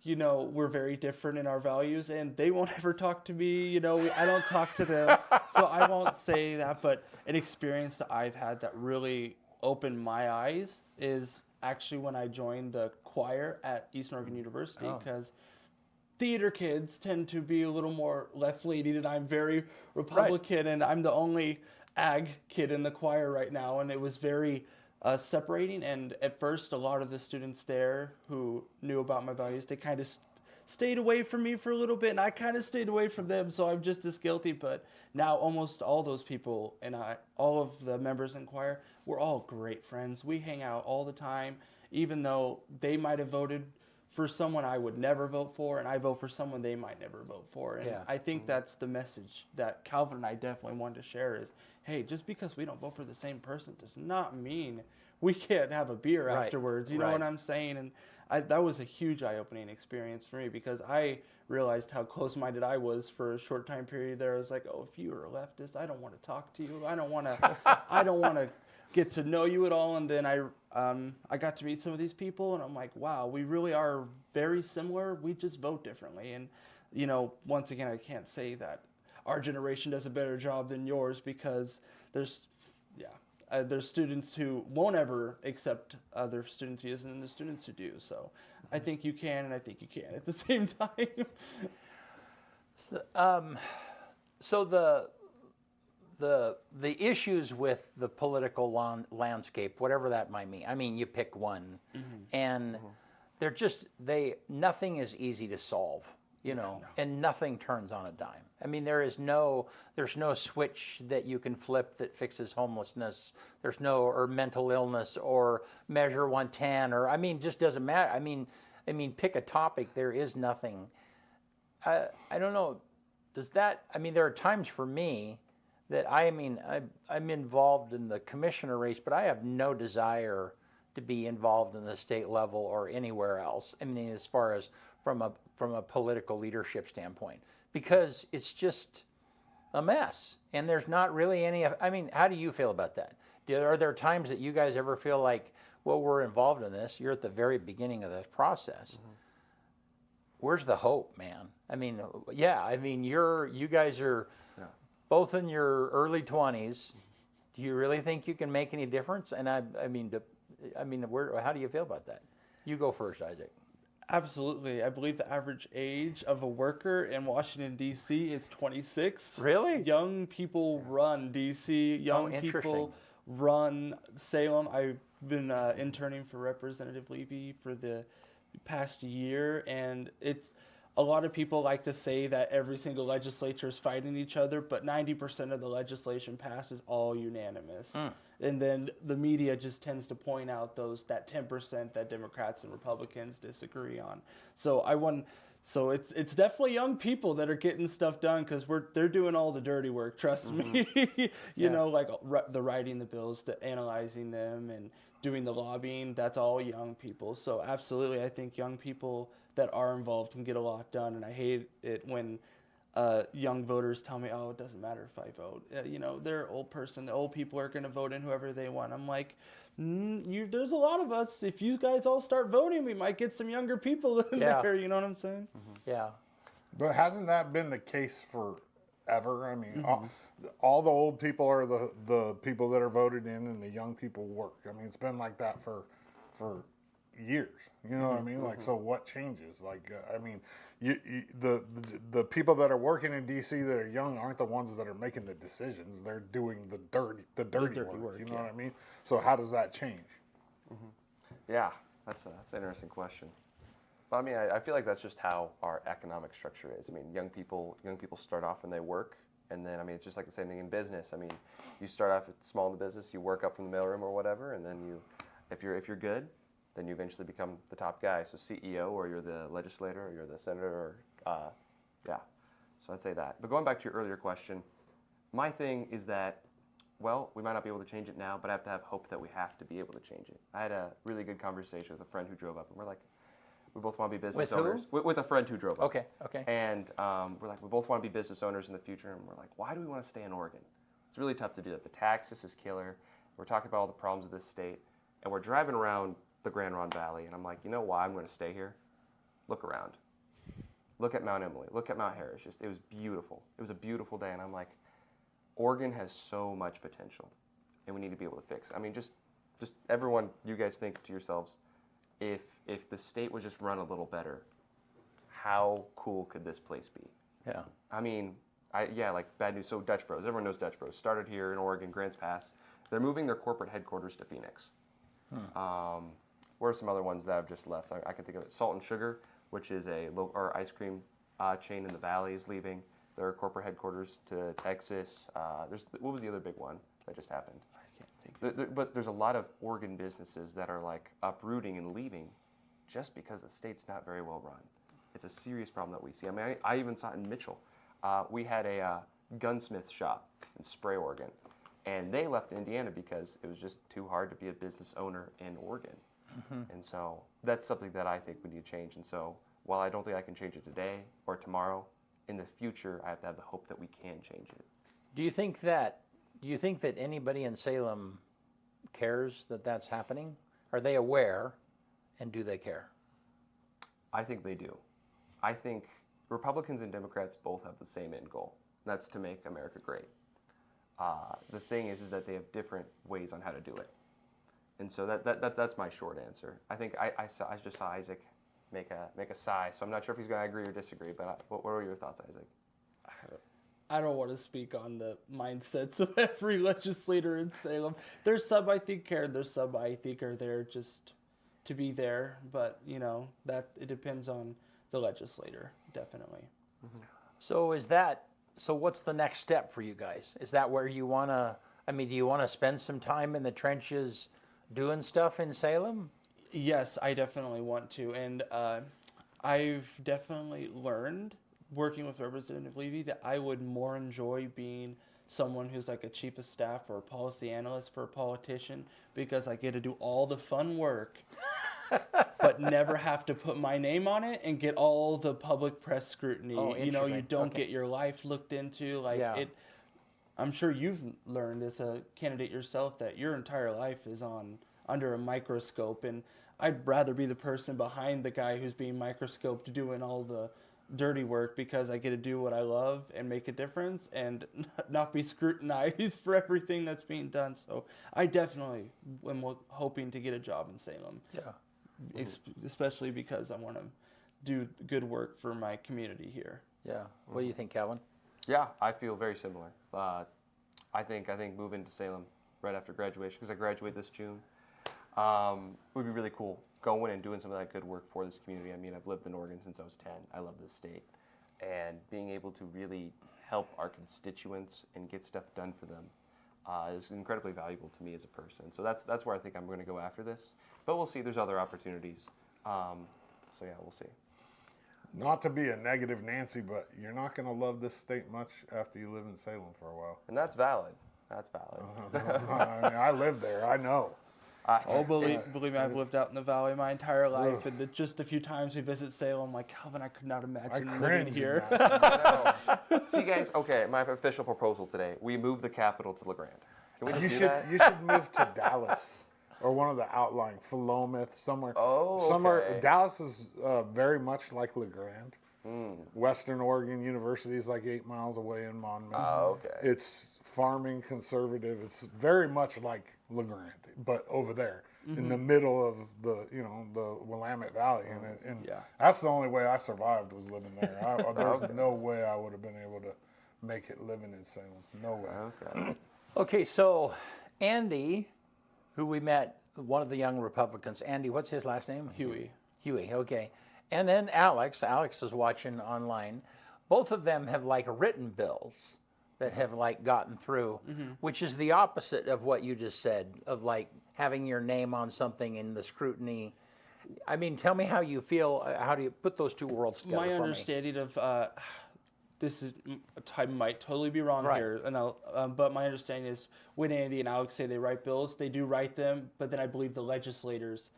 we're very different in our values, and they won't ever talk to me. I don't talk to them, so I won't say that. But an experience that I've had that really opened my eyes is actually when I joined the choir at Eastern Oregon University, because theater kids tend to be a little more left-leaning, and I'm very Republican, and I'm the only ag kid in the choir right now, and it was very separating. And at first, a lot of the students there who knew about my values, they kind of stayed away from me for a little bit, and I kind of stayed away from them, so I'm just as guilty. But now almost all those people and all of the members in choir, we're all great friends. We hang out all the time, even though they might have voted for someone I would never vote for, and I vote for someone they might never vote for. And I think that's the message that Calvin and I definitely wanted to share is, hey, just because we don't vote for the same person does not mean we can't have a beer afterwards. You know what I'm saying? And that was a huge eye-opening experience for me, because I realized how close-minded I was for a short time period there. I was like, oh, if you are a leftist, I don't want to talk to you. I don't want to get to know you at all. And then I got to meet some of these people, and I'm like, wow, we really are very similar. We just vote differently. And, you know, once again, I can't say that our generation does a better job than yours, because there's students who won't ever accept other students' views, and then the students who do. So I think you can, and I think you can at the same time. So the issues with the political landscape, whatever that might mean. I mean, you pick one, and they're just nothing is easy to solve, you know, and nothing turns on a dime. I mean, there's no switch that you can flip that fixes homelessness. There's no, or mental illness, or Measure 110, or, I mean, just doesn't matter. I mean, pick a topic. There is nothing. I don't know. Does that? I mean, there are times for me that I'm involved in the commissioner race, but I have no desire to be involved in the state level or anywhere else. I mean, as far as from a political leadership standpoint, because it's just a mess, and there's not really any. I mean, how do you feel about that? Are there times that you guys ever feel like, well, we're involved in this? You're at the very beginning of this process. Where's the hope, man? I mean, yeah. I mean, you guys are both in your early 20s. Do you really think you can make any difference? And how do you feel about that? You go first, Isaac. Absolutely. I believe the average age of a worker in Washington, D.C. is 26. Really? Young people run D.C. Young people run Salem. I've been interning for Representative Levy for the past year, and a lot of people like to say that every single legislature is fighting each other, but 90% of the legislation passed is all unanimous. And then the media just tends to point out that 10% that Democrats and Republicans disagree on. So it's definitely young people that are getting stuff done, because they're doing all the dirty work. Trust me. you know, like the writing the bills, to analyzing them, and doing the lobbying. That's all young people. So absolutely, I think young people that are involved can get a lot done. And I hate it when young voters tell me, oh, it doesn't matter if I vote. You know, they're the old people are going to vote in whoever they want. I'm like, there's a lot of us. If you guys all start voting, we might get some younger people in there. You know what I'm saying? Yeah. But hasn't that been the case forever? I mean, all the old people are the people that are voted in, and the young people work. I mean, it's been like that for years. You know what I mean? Like, so what changes? Like, I mean, the people that are working in D.C. that are young aren't the ones that are making the decisions. They're doing the dirty work. You know what I mean? So how does that change? Yeah, that's an interesting question. But I mean, I feel like that's just how our economic structure is. I mean, young people start off and they work, and then, I mean, it's just like the same thing in business. I mean, you start off small in the business, you work up from the mailroom or whatever, and then if you're good, then you eventually become the top guy. So CEO, or you're the legislator, or you're the senator, or So I'd say that. But going back to your earlier question, my thing is that, well, we might not be able to change it now, but I have to have hope that we have to be able to change it. I had a really good conversation with a friend who drove up, and we're like, we both want to be business owners. With a friend who drove up. Okay. And we're like, we both want to be business owners in the future, and we're like, why do we want to stay in Oregon? It's really tough to do that. The taxes is killer. We're talking about all the problems of this state, and we're driving around the Grand Ronde Valley, and I'm like, you know why I'm going to stay here? Look around. Look at Mount Emily. Look at Mount Harris. It was beautiful. It was a beautiful day, and I'm like, Oregon has so much potential, and we need to be able to fix. I mean, just everyone, you guys think to yourselves, if the state would just run a little better, how cool could this place be? Yeah. I mean, like bad news. So Dutch Bros, everyone knows Dutch Bros. Started here in Oregon, Grants Pass. They're moving their corporate headquarters to Phoenix. What are some other ones that have just left? I can think of it. Salt and Sugar, which is a or ice cream chain in the Valley, is leaving their corporate headquarters to Texas. What was the other big one that just happened? I can't think. But there's a lot of Oregon businesses that are like uprooting and leaving just because the state's not very well run. It's a serious problem that we see. I mean, I even saw it in Mitchell. We had a gunsmith shop in Spray, Oregon, and they left Indiana because it was just too hard to be a business owner in Oregon. And so that's something that I think we need to change. And so while I don't think I can change it today or tomorrow, in the future, I have to have the hope that we can change it. Do you think that anybody in Salem cares that that's happening? Are they aware, and do they care? I think they do. I think Republicans and Democrats both have the same end goal. And that's to make America great. The thing is that they have different ways on how to do it. And so that's my short answer. I think I just saw Isaac make a sigh, so I'm not sure if he's going to agree or disagree, but what are your thoughts, Isaac? I don't want to speak on the mindsets of every legislator in Salem. There's some I think care, there's some I think are there just to be there, but that it depends on the legislator, definitely. So so what's the next step for you guys? Is that where you want to, do you want to spend some time in the trenches doing stuff in Salem? Yes, I definitely want to, and I've definitely learned working with Representative Levy that I would more enjoy being someone who's like a chief of staff or a policy analyst for a politician, because I get to do all the fun work but never have to put my name on it and get all the public press scrutiny. Oh, You don't get your life looked into I'm sure you've learned as a candidate yourself that your entire life is under a microscope, and I'd rather be the person behind the guy who's being microscoped doing all the dirty work, because I get to do what I love and make a difference and not be scrutinized for everything that's being done. So I definitely am hoping to get a job in Salem. Yeah. Especially because I want to do good work for my community here. Yeah. What do you think, Calvin? Yeah, I feel very similar. I think moving to Salem right after graduation, because I graduate this June, would be really cool. Going and doing some of that good work for this community. I mean, I've lived in Oregon since I was 10. I love this state. And being able to really help our constituents and get stuff done for them is incredibly valuable to me as a person. So that's where I think I'm going to go after this. But we'll see. There's other opportunities. So yeah, we'll see. Not to be a negative Nancy, but you're not going to love this state much after you live in Salem for a while. And that's valid. That's valid. I mean, I live there. I know. Believe me, I've lived out in the valley my entire life, and just a few times we visit Salem, I'm like, Calvin, I could not imagine living here. See, guys, okay, my official proposal today, we move the capital to LeGrand. Can we just do that? You should move to Dallas or one of the outlying, Philomath, somewhere. Oh, okay. Dallas is very much like LeGrand. Western Oregon University is like 8 miles away in Monmouth. Oh, okay. It's farming, conservative. It's very much like LeGrand, but over there in the middle of the Willamette Valley, and that's the only way I survived was living there. There's no way I would have been able to make it living in Salem. No way. Okay. Okay, so Andy, who we met, one of the young Republicans. Andy, what's his last name? Huey, okay. And then Alex is watching online. Both of them have written bills that have gotten through, which is the opposite of what you just said, of having your name on something in the scrutiny. I mean, tell me how you feel, how do you put those two worlds together my for understanding of, this is, I might totally be wrong here, and but my understanding is when Andy and Alex say they write bills, they do write them, but then I believe the legislators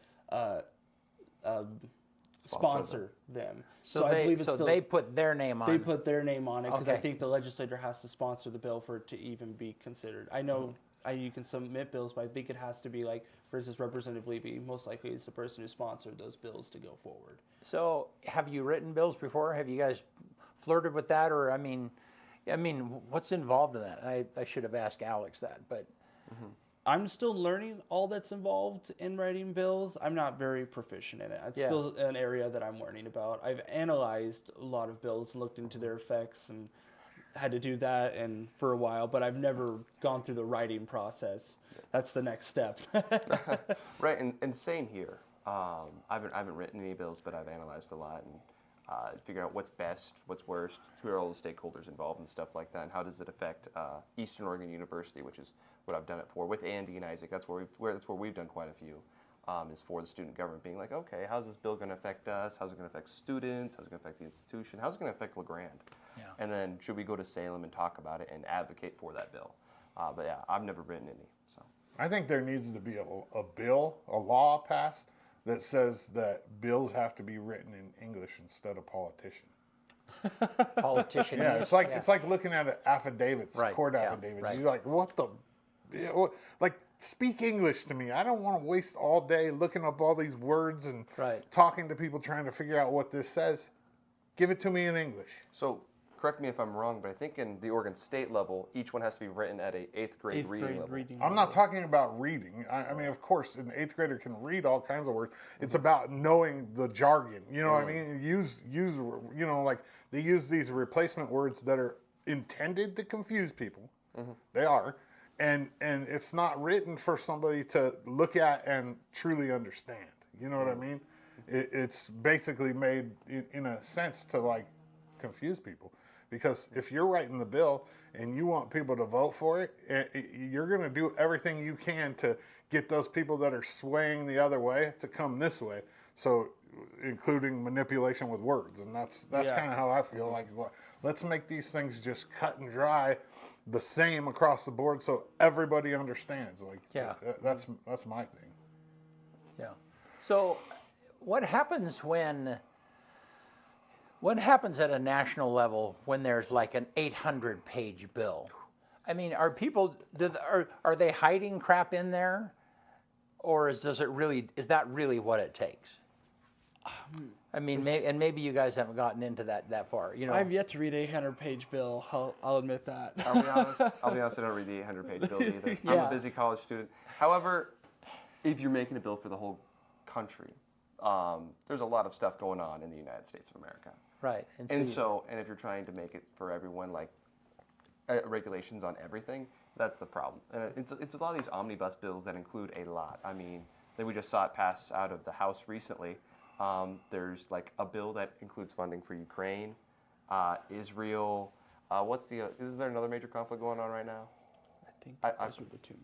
sponsor them. So I believe it's they put their name on. They put their name on it because I Okay. think the legislator has to sponsor the bill for it to even be considered. I know you can submit bills, but I think it has to be for instance, Representative Levy most likely is the person who sponsored those bills to go forward. So have you written bills before? Have you guys flirted with that? Or, I mean, what's involved in that? I should have asked Alex that, but. I'm still learning all that's involved in writing bills. I'm not very proficient in it. It's still an area that I'm learning about. I've analyzed a lot of bills, looked into their effects, and had to do that and for a while, but I've never gone through the writing process. That's the next step. Right, and same here. I haven't written any bills, but I've analyzed a lot and figure out what's best, what's worst, who are all the stakeholders involved and stuff like that, and how does it affect Eastern Oregon University, which is what I've done it for with Andy and Isaac. That's where we've done quite a few. Is for the student government being like, okay, how's this bill going to affect us? How's it going to affect students? How's it going to affect the institution? How's it going to affect LeGrand? Yeah. And then should we go to Salem and talk about it and advocate for that bill? But yeah, I've never written any. So I think there needs to be a law passed that says that bills have to be written in English instead of politician. Politician. Yeah, it's like looking at affidavits, Right, court yeah, affidavits. right. You're like, what the, like, speak English to me. I don't want to waste all day looking up all these words and Right. talking to people trying to figure out what this says. Give it to me in English. So correct me if I'm wrong, but I think in the Oregon State level, each one has to be written at a 8th grade reading level. I'm not talking about reading. I mean, of course, an 8th grader can read all kinds of words. It's about knowing the jargon. You know what I mean? Use like they use these replacement words that are intended to confuse people. They are. And it's not written for somebody to look at and truly understand. You know what I mean? It's basically made in a sense to like confuse people. Because if you're writing the bill and you want people to vote for it, you're going to do everything you can to get those people that are swaying the other way to come this way. So, including manipulation with words, and that's kind of how I feel. Like, let's make these things just cut and dry, the same across the board, so everybody understands. Like, that's my thing. Yeah. So, what happens at a national level when there's like an 800-page bill? I mean, are people are they hiding crap in there, or is that really what it takes? I mean, maybe you guys haven't gotten into that far. You know, I've yet to read a 800-page bill. I'll admit that. I'll be honest. I don't read the 800-page bills either. I'm a busy college student. However, if you're making a bill for the whole country, there's a lot of stuff going on in the United States of America. Right. And if you're trying to make it for everyone, like regulations on everything, that's the problem. And it's a lot of these omnibus bills that include a lot. I mean, we just saw it pass out of the House recently. There's like a bill that includes funding for Ukraine, Israel. Is there another major conflict going on right now? I think those are the two.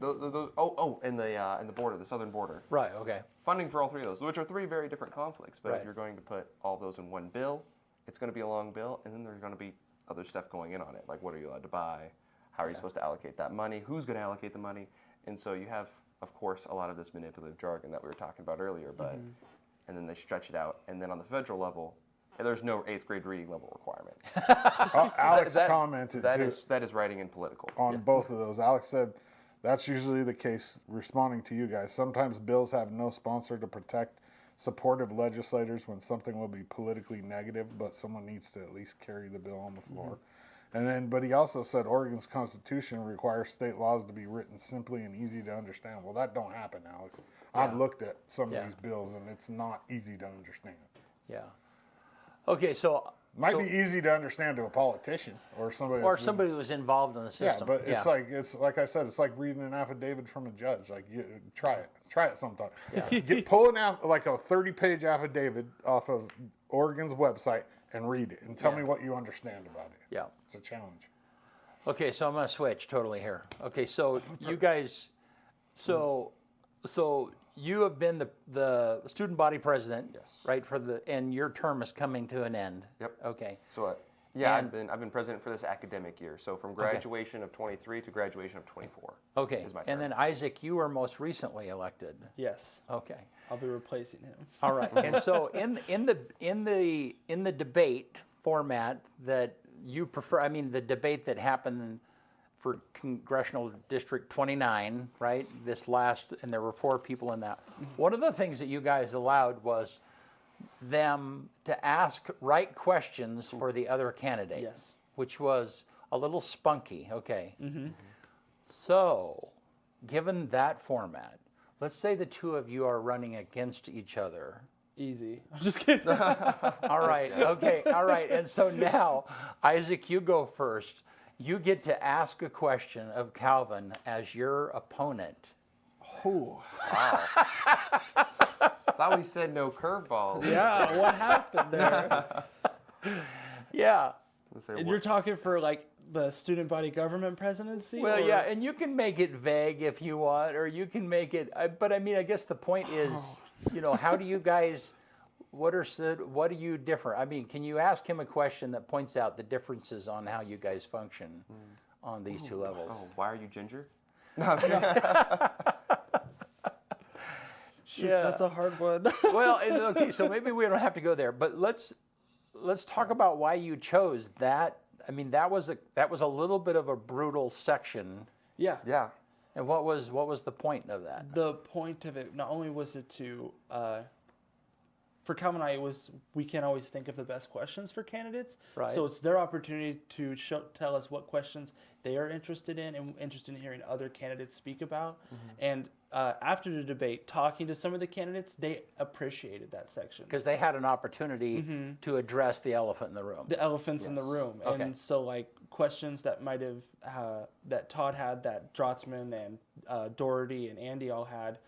And the border, the southern border. Right. Okay. Funding for all three of those, which are three very different conflicts. But Right. if you're going to put all those in one bill, it's going to be a long bill, and then there's going to be other stuff going in on it, like what are you allowed to buy, how are you supposed to allocate that money, who's going to allocate the money, and so you have, of course, a lot of this manipulative jargon that we were talking about earlier, but and then they stretch it out, and then on the federal level, there's no 8th grade reading level requirement. Alex commented That is writing in political. On both of those. Alex said that's usually the case, responding to you guys. Sometimes bills have no sponsor to protect supportive legislators when something will be politically negative, but someone needs to at least carry the bill on the floor. But he also said Oregon's Constitution requires state laws to be written simply and easy to understand. Well, that don't happen, Alex. I've looked at some of these bills, and it's not easy to understand. Yeah. Okay. So Might be easy to understand to a politician or somebody. or somebody who was involved in the Yeah, system. but it's like I said, it's like reading an affidavit from a judge. Like, you try it sometime. Pull like a 30-page affidavit off of Oregon's website and read it and tell me what you understand about it. Yeah. It's a challenge. Okay, so I'm going to switch totally here. Okay, so you guys, so you have been the student body president, Yes. right? And your term is coming to an end. Yep. Okay. So I've been president for this academic year. So from graduation of 23 to graduation of 24. Okay. Is my And term. then Isaac, you were most recently elected. Yes, Okay. I'll be replacing him. All right. And so in the debate format that you prefer, I mean the debate that happened for Congressional District 29, right? And there were 4 people in that. One of the things that you guys allowed was them to ask right questions for the other candidate. Yes. Which was a little spunky. Okay. So, given that format, let's say the two of you are running against each other. Easy. I'm just kidding. All right. Okay. All right. And so now, Isaac, you go first. You get to ask a question of Calvin as your opponent. Ooh. Wow. Thought we said no curveballs. Yeah, what happened there? Yeah. Let's say And what- you're talking for like the student body government presidency? Well, or- yeah, and you can make it vague if you want, or you can make it. But I mean, I guess the point is, how do you guys? What do you differ? I mean, can you ask him a question that points out the differences on how you guys function on these two levels? Oh, why are you ginger? Shoot, Yeah. that's a hard one. Well, okay, so maybe we don't have to go there, but let's talk about why you chose that. I mean, that was a little bit of a brutal section. Yeah. Yeah. And what was the point of that? The point of it, not only was it to, for Calvin and I, it was we can't always think of the best questions for candidates. Right. So it's their opportunity to tell us what questions they are interested in and interested in hearing other candidates speak about. And after the debate, talking to some of the candidates, they appreciated that section. Because they had an opportunity to address the elephant in the room. The elephants in the room. Okay. And so like questions that might have, that Todd had, that Drotzman and Doherty and Andy all had,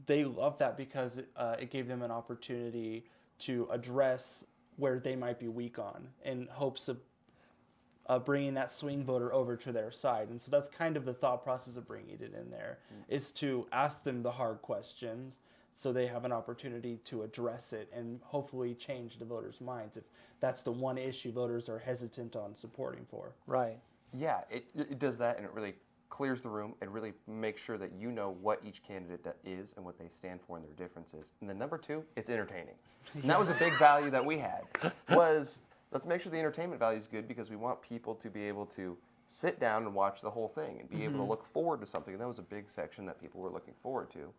they loved that because it gave them an opportunity to address where they might be weak on in hopes of bringing that swing voter over to their side. And so that's kind of the thought process of bringing it in there, is to ask them the hard questions so they have an opportunity to address it and hopefully change the voters' minds if that's the one issue voters are hesitant on supporting for. Right. Yeah, it does that, and it really clears the room and really makes sure that you know what each candidate is and what they stand for and their differences. And then number two, it's entertaining. And that was a big value that we had, was let's make sure the entertainment value is good because we want people to be able to sit down and watch the whole thing and be able to look forward to something. And that was a big section that people were looking forward to,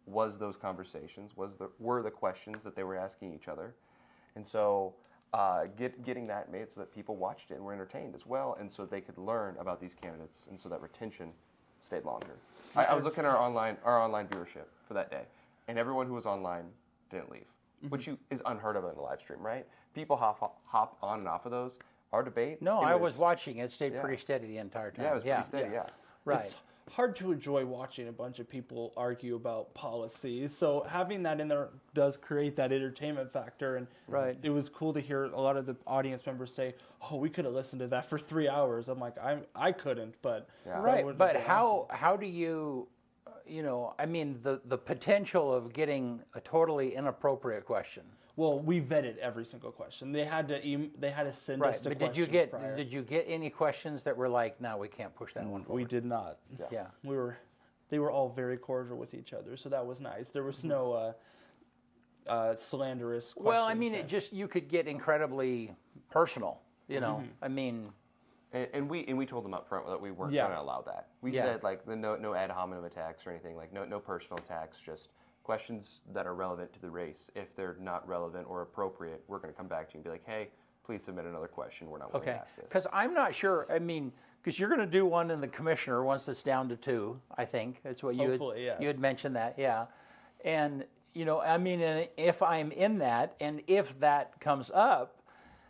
was those conversations, were the questions that they were asking each other. And so getting that made so that people watched it and were entertained as well, and so they could learn about these candidates, and so that retention stayed longer. I was looking at our online viewership for that day, and everyone who was online didn't leave, which is unheard of in a live stream, right? People hop on and off of those. Our debate. No, I was watching. It stayed Yeah. pretty steady the entire time. Yeah, it was pretty steady. Yeah. Right. It's hard to enjoy watching a bunch of people argue about policies. So having that in there does create that entertainment factor. And Right. it was cool to hear a lot of the audience members say, "Oh, we could have listened to that for 3 hours." I'm like, I couldn't, but Yeah. that Right, would have but been how do you, I mean, the potential of getting a totally inappropriate question. Well, we vetted every single question. They had to send Right, us the but questions prior. did you get any questions that were like, no, we can't push that one We forward? did not. Yeah. They were all very cordial with each other, so that was nice. There was no slanderous questions. Well, I mean, there. you could get incredibly personal, I mean, And we told them up front that we weren't Yeah. going to allow that. We Yeah. said like no ad hominem attacks or anything, like no personal attacks, just questions that are relevant to the race. If they're not relevant or appropriate, we're going to come back to you and be like, hey, please submit another question. We're not willing okay. to ask this. Because I'm not sure, I mean, because you're going to do one in the commissioner once it's down to 2, I think. That's what Hopefully, yes. you had mentioned that, yeah. And, I mean, and if I'm in that, and if that comes up,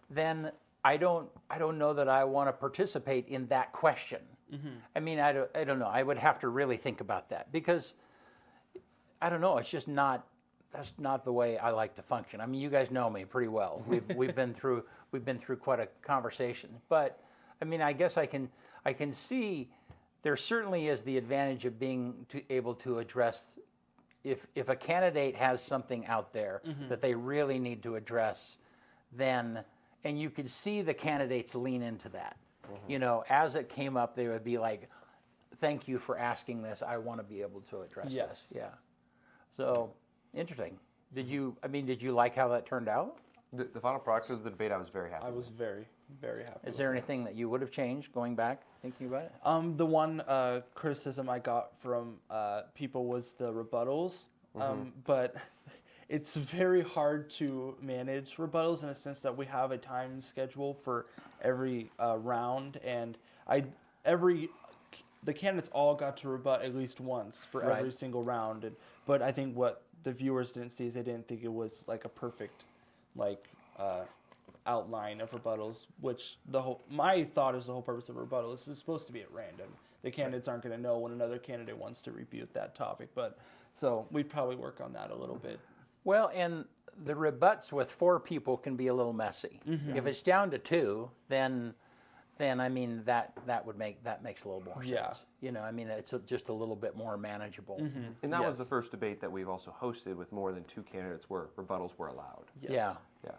then I don't know that I want to participate in that question. I mean, I don't know. I would have to really think about that because I don't know. It's just that's not the way I like to function. I mean, you guys know me pretty well. We've been through quite a conversation. But I mean, I guess I can see there certainly is the advantage of being able to address if a candidate has something out there that they really need to address, then. And you could see the candidates lean into that. As it came up, they would be like, thank you for asking this. I want to be able to address Yes. this. Yeah. So, interesting. Did you like how that turned out? The final product of the debate, I was very happy I with. was very, very happy. Is there anything that you would have changed going back, thinking about it? The one criticism I got from people was the rebuttals, but it's very hard to manage rebuttals in a sense that we have a time schedule for every round, and the candidates all got to rebut at least once for every Right. single round. But I think what the viewers didn't see is they didn't think it was like a perfect outline of rebuttals, which my thought is the whole purpose of a rebuttal is it's supposed to be at random. The candidates aren't going to know when another candidate wants to refute that topic, but so we'd probably work on that a little bit. Well, and the rebuts with 4 people can be a little messy. If it's down to 2, then I mean that makes a little more sense. Yeah. You know, I mean it's just a little bit more manageable. And that was the Yes. first debate that we've also hosted with more than 2 candidates where rebuttals were allowed. Yes. Yeah. Yeah.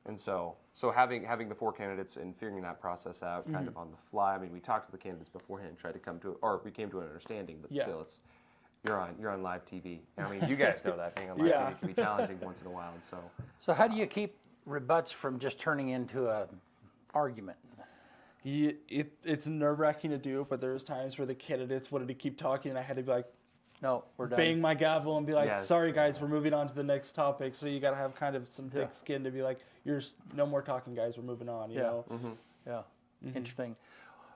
And so having the 4 candidates and figuring that process out kind of on the fly. I mean, we talked to the candidates beforehand, tried to come to, or we came to an understanding, but Yeah. still, you're on live TV. And I mean, you guys know that being on live Yeah. TV can be challenging once in a while. And so So how do you keep rebuts from just turning into a argument? It's nerve-wracking to do, but there's times where the candidates wanted to keep talking, and I had to be like, No, we're done. bang my gavel and be like, Yes. sorry guys, we're moving on to the next topic. So you got to have kind of some thick skin to be like, no more talking, guys, we're moving on, you know? Yeah, interesting.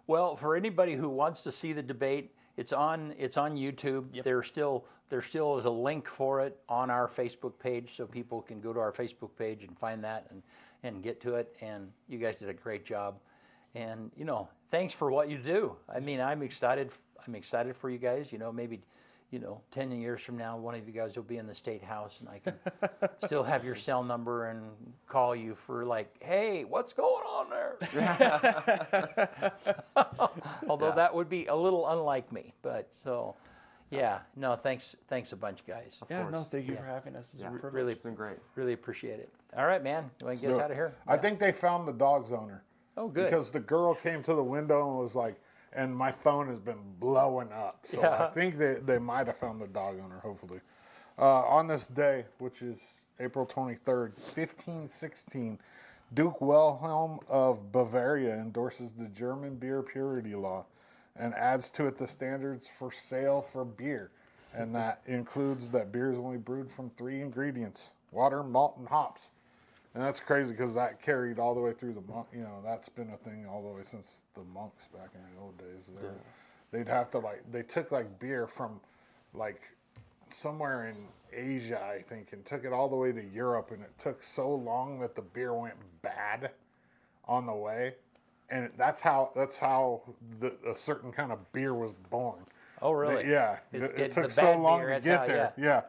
Well, for anybody who wants to see the debate, it's on YouTube. Yep. There still is a link for it on our Facebook page, so people can go to our Facebook page and find that and get to it. And you guys did a great job. And you know, thanks for what you do. I mean, I'm excited for you guys. You know, maybe 10 years from now, one of you guys will be in the state house, and I can still have your cell number and call you for like, hey, what's going on there? Although that would be a little unlike me, but so, yeah, no, thanks a bunch, guys. Yeah, no, course. thank you for having us. It's a privilege. Really, it's been great. really appreciate it. All right, man, you want to get us out of here? I think they found the dog's owner. Oh, good. Because the girl came to the window and was like, and my phone has been blowing up. So I think they might have found the dog owner, hopefully. On this day, which is April 23rd, 1516, Duke Wilhelm of Bavaria endorses the German beer purity law and adds to it the standards for sale for beer. And that includes that beer is only brewed from 3 ingredients: water, malt, and hops. And that's crazy because that carried all the way through the monk. You know, that's been a thing all the way since the monks back in the old days. They'd have to they took beer from somewhere in Asia, I think, and took it all the way to Europe. And it took so long that the beer went bad on the way. And that's how a certain kind of beer was born. Oh, really? Yeah, It's it took the so bad long beer, to that's get how- there. Yeah.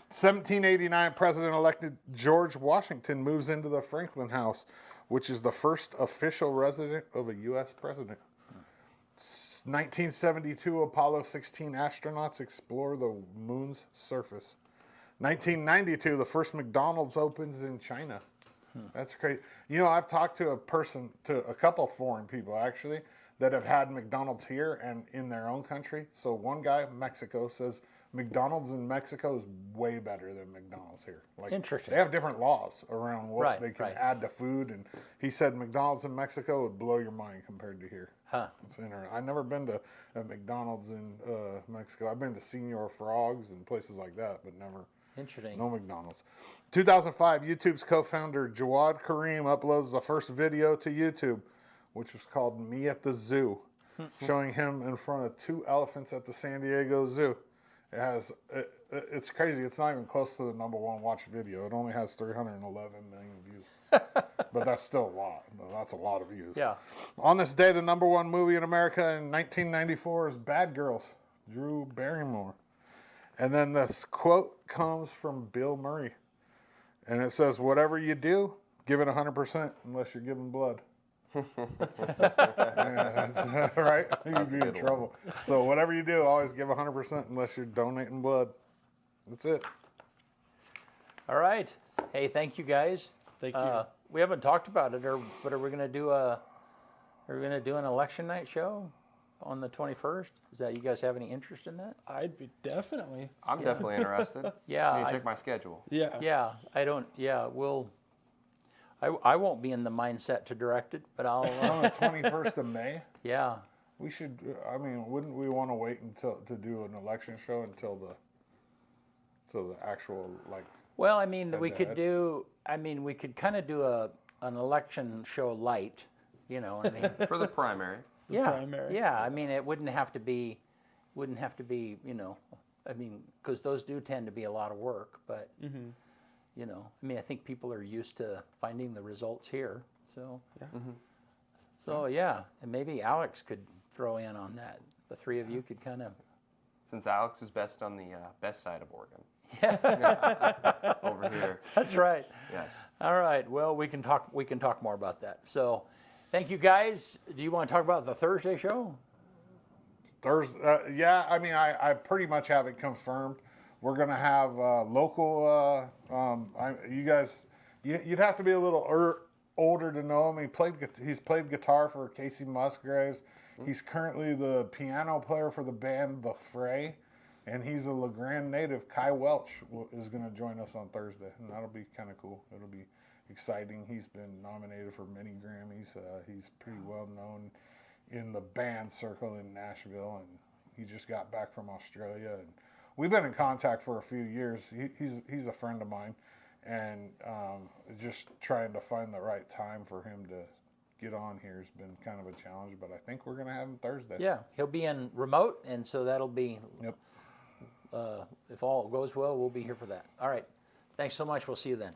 1789, President-elect George Washington moves into the Franklin House, which is the first official residence of a U.S. president. 1972, Apollo 16 astronauts explore the moon's surface. 1992, the first McDonald's opens in China. That's crazy. You know, I've talked to a couple foreign people actually, that have had McDonald's here and in their own country. So one guy, Mexico, says McDonald's in Mexico is way better than McDonald's here. Interesting. They have different laws around what Right, they can right. add to food, and he said McDonald's in Mexico would blow your mind compared to here. Huh. It's interesting. I've never been to a McDonald's in Mexico. I've been to Senor Frogs and places like that, but never. Interesting. No McDonald's. 2005, YouTube's co-founder Jawad Karim uploads the first video to YouTube, which was called Me at the Zoo, showing him in front of 2 elephants at the San Diego Zoo. It's crazy. It's not even close to the #1 watched video. It only has 311 million views. But that's still a lot. That's a lot of views. Yeah. On this day, the #1 movie in America in 1994 is Bad Girls, Drew Barrymore. And then this quote comes from Bill Murray. And it says, whatever you do, give it 100% unless you're giving blood. Yeah, that's, right? You'd be in trouble. So whatever you do, always give 100% unless you're donating blood. That's it. All right. Hey, thank you guys. Thank you. We haven't talked about it, but are we going to do an election night show on the 21st? Is that, you guys have any interest in that? I'd be definitely. I'm definitely interested. Yeah, I need to I- check my schedule. Yeah. Yeah, I won't be in the mindset to direct it, but I'll, On the 21st of May, yeah. we should, wouldn't we want to wait to do an election show until the actual, Well, I mean, we Head-to-head. we could kind of do an election show light, you know, I mean, For the primary. yeah, primary. yeah, I mean, it wouldn't have to be, you know, I mean, because those do tend to be a lot of work, but, you know, I mean, I think people are used to finding the results here. So, yeah, and maybe Alex could throw in on that. The three of you could kind of. Since Alex is best on the best side of Oregon. Yeah. Over here. That's right. Yes. All right. Well, we can talk more about that. So, thank you guys. Do you want to talk about the Thursday show? Thursday, yeah. I mean, I pretty much have it confirmed. We're gonna have local. You guys, you'd have to be a little older to know him. He's played guitar for Casey Musgraves. He's currently the piano player for the band The Fray, and he's a LeGrand native. Kai Welch is going to join us on Thursday, and that'll be kind of cool. It'll be exciting. He's been nominated for many Grammys. He's pretty well known in the band circle in Nashville, and he just got back from Australia. And we've been in contact for a few years. He's a friend of mine, and just trying to find the right time for him to get on here has been kind of a challenge, but I think we're going to have him Thursday. Yeah, he'll be in remote, and so that'll be, Yep. If all goes well, we'll be here for that. All right. Thanks so much. We'll see you then.